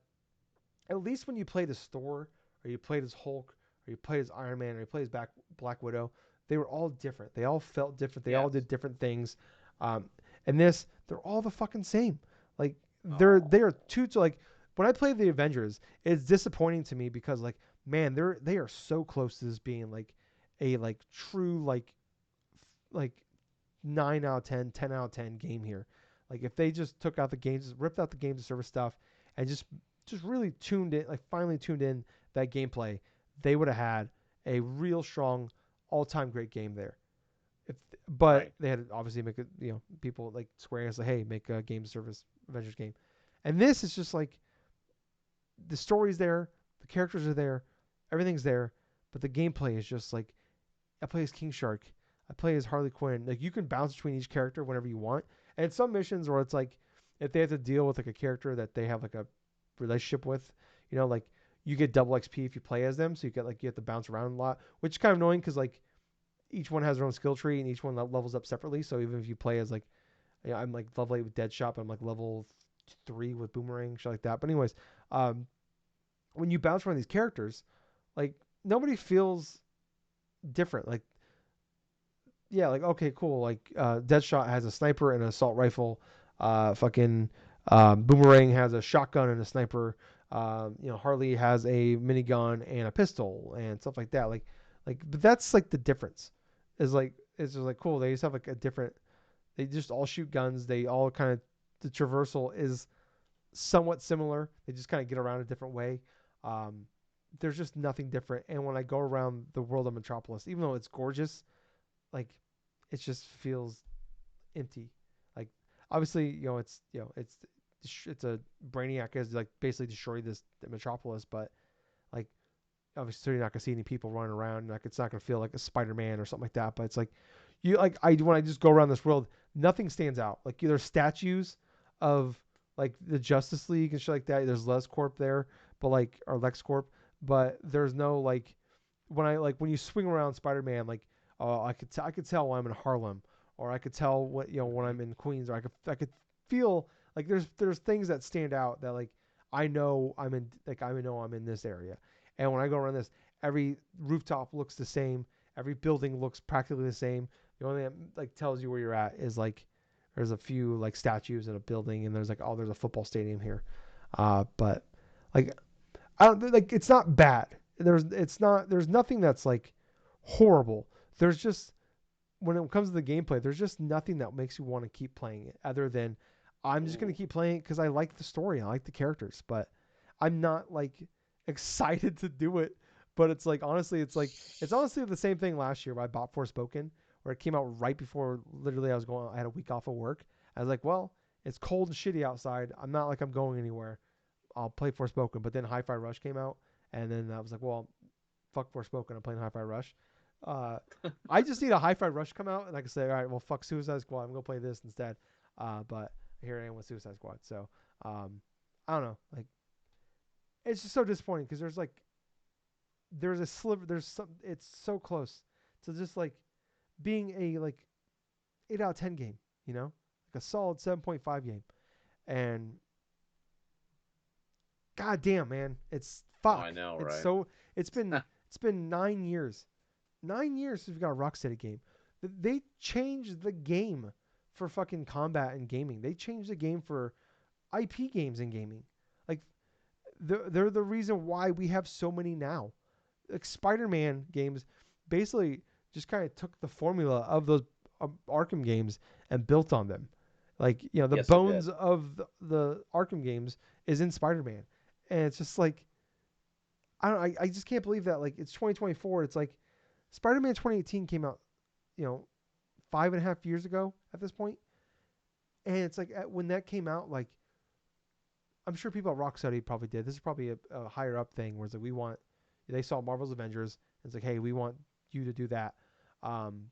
at least when you played as Thor or you played as Hulk or you played as Iron Man or you played as Black Widow, they were all different. They all felt different. They all Yes. did different things. Um, and this, they're all the fucking same. Like Oh. they are two to like when I played the Avengers, it's disappointing to me because like man, they are so close to this being like a like true like 9 out of 10, 10 out of 10 game here. Like if they just took out the games, ripped out the games of service stuff, and just really tuned in, like finally tuned in that gameplay, they would have had a real strong all-time great game there. If but Right. they had to obviously make it, people like Square Enix like, hey, make a game service Avengers game, and this is just like the story's there, the characters are there, everything's there, but the gameplay is just like I play as King Shark. I play as Harley Quinn. Like you can bounce between each character whenever you want. And some missions where it's like if they have to deal with like a character that they have like a relationship with, like you get double XP if you play as them. So you have to bounce around a lot, which is kind of annoying because like each one has their own skill tree and each one levels up separately. So even if you play as like I'm like level 8 with Deadshot, but I'm like level 3 with Boomerang, shit like that. But anyways, um, when you bounce around these characters, like nobody feels different. Like yeah, like okay, cool. Like Deadshot has a sniper and an assault rifle. Fucking Boomerang has a shotgun and a sniper. Harley has a minigun and a pistol and stuff like that. But that's like the difference. Is like it's just like cool. They just have like a different. They just all shoot guns. They all kind of the traversal is somewhat similar. They just kind of get around a different way. Um, there's just nothing different. And when I go around the world of Metropolis, even though it's gorgeous, like it just feels empty. Like obviously, it's a Brainiac has like basically destroyed this metropolis, but like obviously you're not gonna see any people running around. Like it's not gonna feel like a Spider-Man or something like that. But it's like you like I when I just go around this world, nothing stands out. Like there's statues of like the Justice League and shit like that. There's LexCorp there, but like or LexCorp, but there's no like when you swing around Spider-Man, like I could tell when I'm in Harlem, or I could tell when Hmm. I'm in Queens, or I could feel like there's things that stand out that like I know I'm in this area, and when I go around this, every rooftop looks the same, every building looks practically the same. The only thing that like tells you where you're at is like there's a few like statues in a building, and there's like there's a football stadium here, but like I don't like it's not bad. There's nothing that's like horrible. There's just when it comes to the gameplay, there's just nothing that makes you want to keep playing it other than I'm just gonna Ooh. keep playing it because I like the story, I like the characters, but I'm not like excited to do it. But it's like honestly, it's honestly the same thing last year when I bought Forspoken, where it came out right before literally I had a week off of work. I was like, well, it's cold and shitty outside. I'm not like I'm going anywhere. I'll play Forspoken. But then Hi-Fi Rush came out, and then I was like, well, fuck Forspoken. I'm playing Hi-Fi Rush. Uh, I just need a Hi-Fi Rush come out, and I can say, all right, well, fuck Suicide Squad. I'm gonna play this instead. But here I am with Suicide Squad. So I don't know. Like it's just so disappointing because there's a sliver. There's some. It's so close to just like being a like 8 out of 10 game. Like a solid 7.5 game. And god damn, man, it's Oh, I fuck. know, It's right? so it's been 9 years, 9 years since we got a Rocksteady game. They changed the game for fucking combat and gaming. They changed the game for IP games and gaming. Like they're the reason why we have so many now. Like Spider-Man games basically just kind of took the formula of those Arkham games and built on them. Like the Yes, it bones did. of the Arkham games is in Spider-Man, and it's just like I don't. I just can't believe that like it's 2024. It's like Spider-Man 2018 came out, you know, 5.5 years ago at this point, and it's like when that came out, like I'm sure people at Rocksteady probably did. This is probably a higher up thing where it's like we want. They saw Marvel's Avengers It's like, hey, we want you to do that. Um,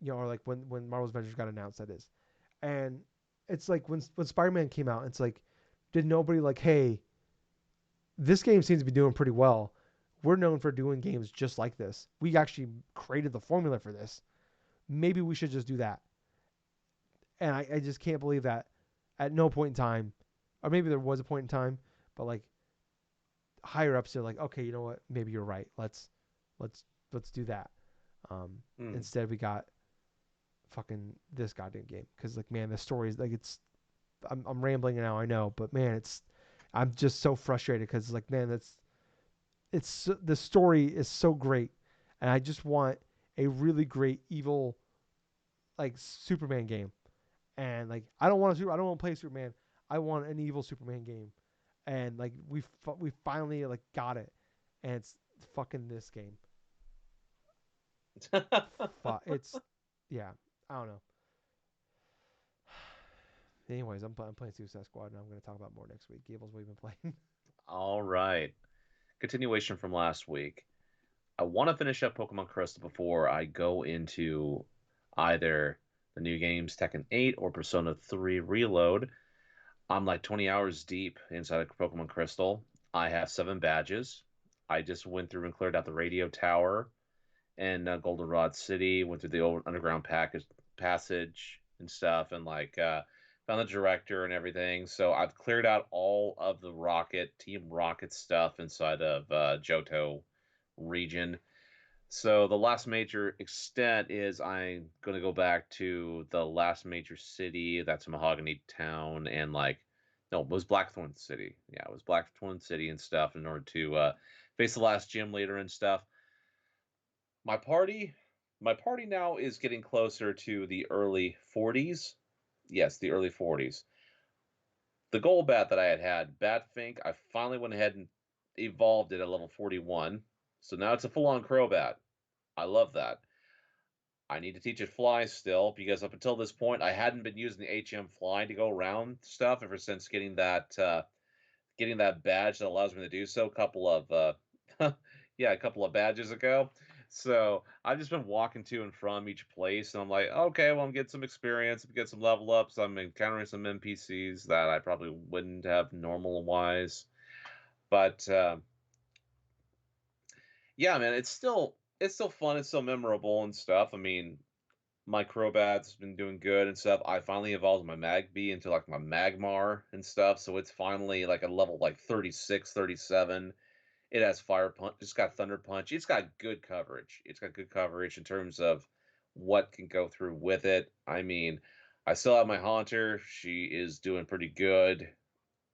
or like when Marvel's Avengers got announced, that is. And it's like when Spider-Man came out, it's like, did nobody like, hey, this game seems to be doing pretty well. We're known for doing games just like this. We actually created the formula for this. Maybe we should just do that. And I just can't believe that at no point in time, or maybe there was a point in time, but like higher ups are like, okay, you know what? Maybe you're right. Let's let's do that. Um, Hmm. Instead, we got fucking this goddamn game because like, man, the story is like it's. I'm rambling now, I know, but man, I'm just so frustrated because like, man, it's the story is so great, and I just want a really great evil like Superman game. And like, I don't want to play Superman. I want an evil Superman game, and like we finally like got it, and it's fucking this game. It's yeah, I don't know. Anyways, I'm playing Suicide Squad, and I'm going to talk about more next week. Gables, what have you been playing? All right. Continuation from last week. I want to finish up Pokemon Crystal before I go into either the new games Tekken 8 or Persona 3 Reload. I'm like 20 hours deep inside of Pokemon Crystal. I have 7 badges. I just went through and cleared out the radio tower and Goldenrod City. Went through the old underground passage and stuff, and like found the director and everything. So I've cleared out all of the Team Rocket stuff inside of Johto region. So the last major extent is I'm going to go back to the last major city. That's Mahogany Town and like no, it was Blackthorn City. Yeah, it was Blackthorn City and stuff in order to face the last gym leader and stuff. My party, my party now is getting closer to the early 40s. Yes, the early 40s. The gold bat that I had, Batfink, I finally went ahead and evolved it at level 41. So now it's a full-on Crobat. I love that. I need to teach it fly still because up until this point I hadn't been using the HM fly to go around stuff ever since getting that badge that allows me to do so a couple of yeah, a couple of badges ago. So I've just been walking to and from each place, and I'm like, okay, well, I'm getting some experience, get some level ups. I'm encountering some NPCs that I probably wouldn't have normal wise, but yeah, man, it's still fun, it's still memorable and stuff. I mean, my Crobat's been doing good and stuff. I finally evolved my Magby into like my Magmar and stuff, so it's finally like a level like 36, 37. It has Fire Punch. It's got Thunder Punch. It's got good coverage. It's got good coverage in terms of what can go through with it. I mean, I still have my Haunter. She is doing pretty good.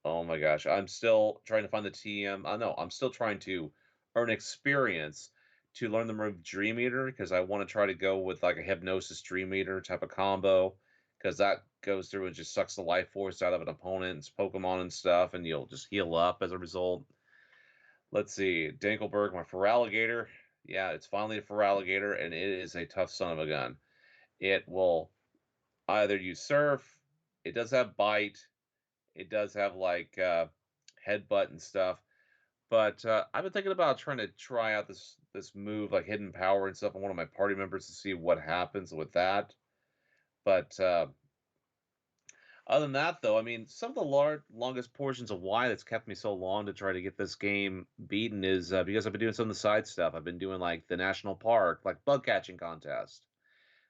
Oh my gosh. I'm still trying to find the TM. I know. I'm still trying to earn experience to learn the move Dream Eater because I want to try to go with like a Hypnosis Dream Eater type of combo because that goes through and just sucks the life force out of an opponent's Pokemon and stuff, and you'll just heal up as a result. Let's see, Dinkelberg, my Feraligatr. Yeah, it's finally a Feraligatr, and it is a tough son of a gun. It will either use Surf, it does have Bite, it does have like Headbutt and stuff. But I've been thinking about trying to try out this move like Hidden Power and stuff on one of my party members to see what happens with that. But other than that, though, I mean, some of the longest portions of why that's kept me so long to try to get this game beaten is because I've been doing some of the side stuff. I've been doing like the national park, like bug catching contest.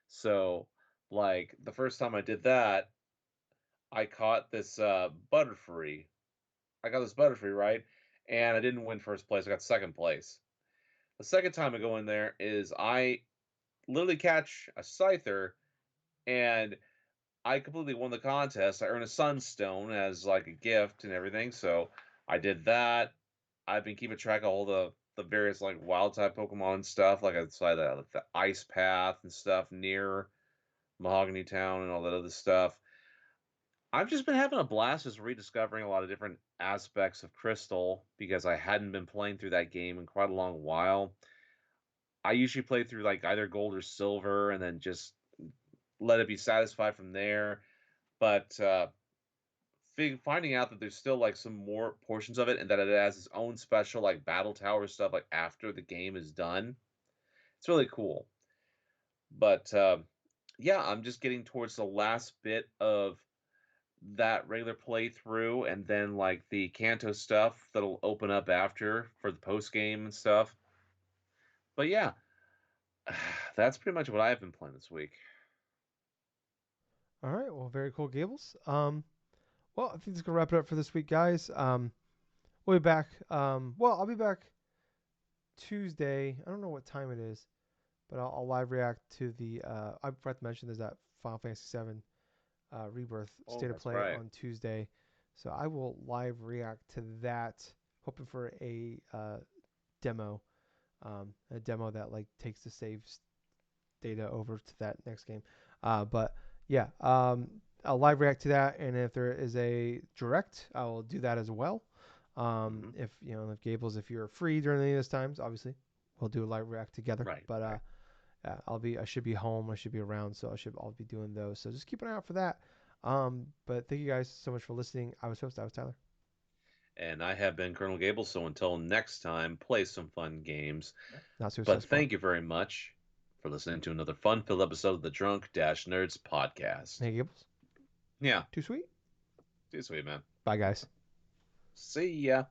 So, like the first time I did that, I caught this butterfree. I got this butterfree right, and I didn't win first place. I got second place. The second time I go in there is I literally catch a scyther and I completely won the contest. I earned a sunstone as like a gift and everything. So I did that. I've been keeping track of all the various like wild type Pokemon and stuff, like outside the ice path and stuff near Mahogany Town and all that other stuff. I've just been having a blast just rediscovering a lot of different aspects of Crystal because I hadn't been playing through that game in quite a long while. I usually play through like either gold or silver and then just let it be satisfied from there. But finding out that there's still like some more portions of it, and that it has its own special like battle tower stuff like after the game is done. It's really cool. But yeah, I'm just getting towards the last bit of that regular playthrough, and then like the Kanto stuff that'll open up after for the post game and stuff. But yeah, that's pretty much what I've been playing this week. All right. Well, very cool, Gables. Well, I think this gonna wrap it up for this week, guys. We'll be back. Well, I'll be back Tuesday. I don't know what time it is, but I'll live react to the. I forgot to mention there's that Final Fantasy VII Rebirth Oh, State of that's Play right. on Tuesday, so I will live react to that. Hoping for demo, a demo that like takes the save data over to that next game. But yeah, I'll live react to that, and if there is a direct, I will do that as well. Hmm. If you know, if Gables, if you're free during any of those times, obviously, we'll do a live react together. Right, But right. yeah, I should be home, I should be around, so I'll be doing those. So just keep an eye out for that. But thank you guys so much for listening. I was Tyler. And I have been Colonel Gable, so until next time, play some fun games. Not Suicide But Squad. thank you very much for listening to another fun-filled episode of the Drunk-Nerds podcast. Hey Gables, Yeah, too sweet. too sweet, man. Bye guys. See ya.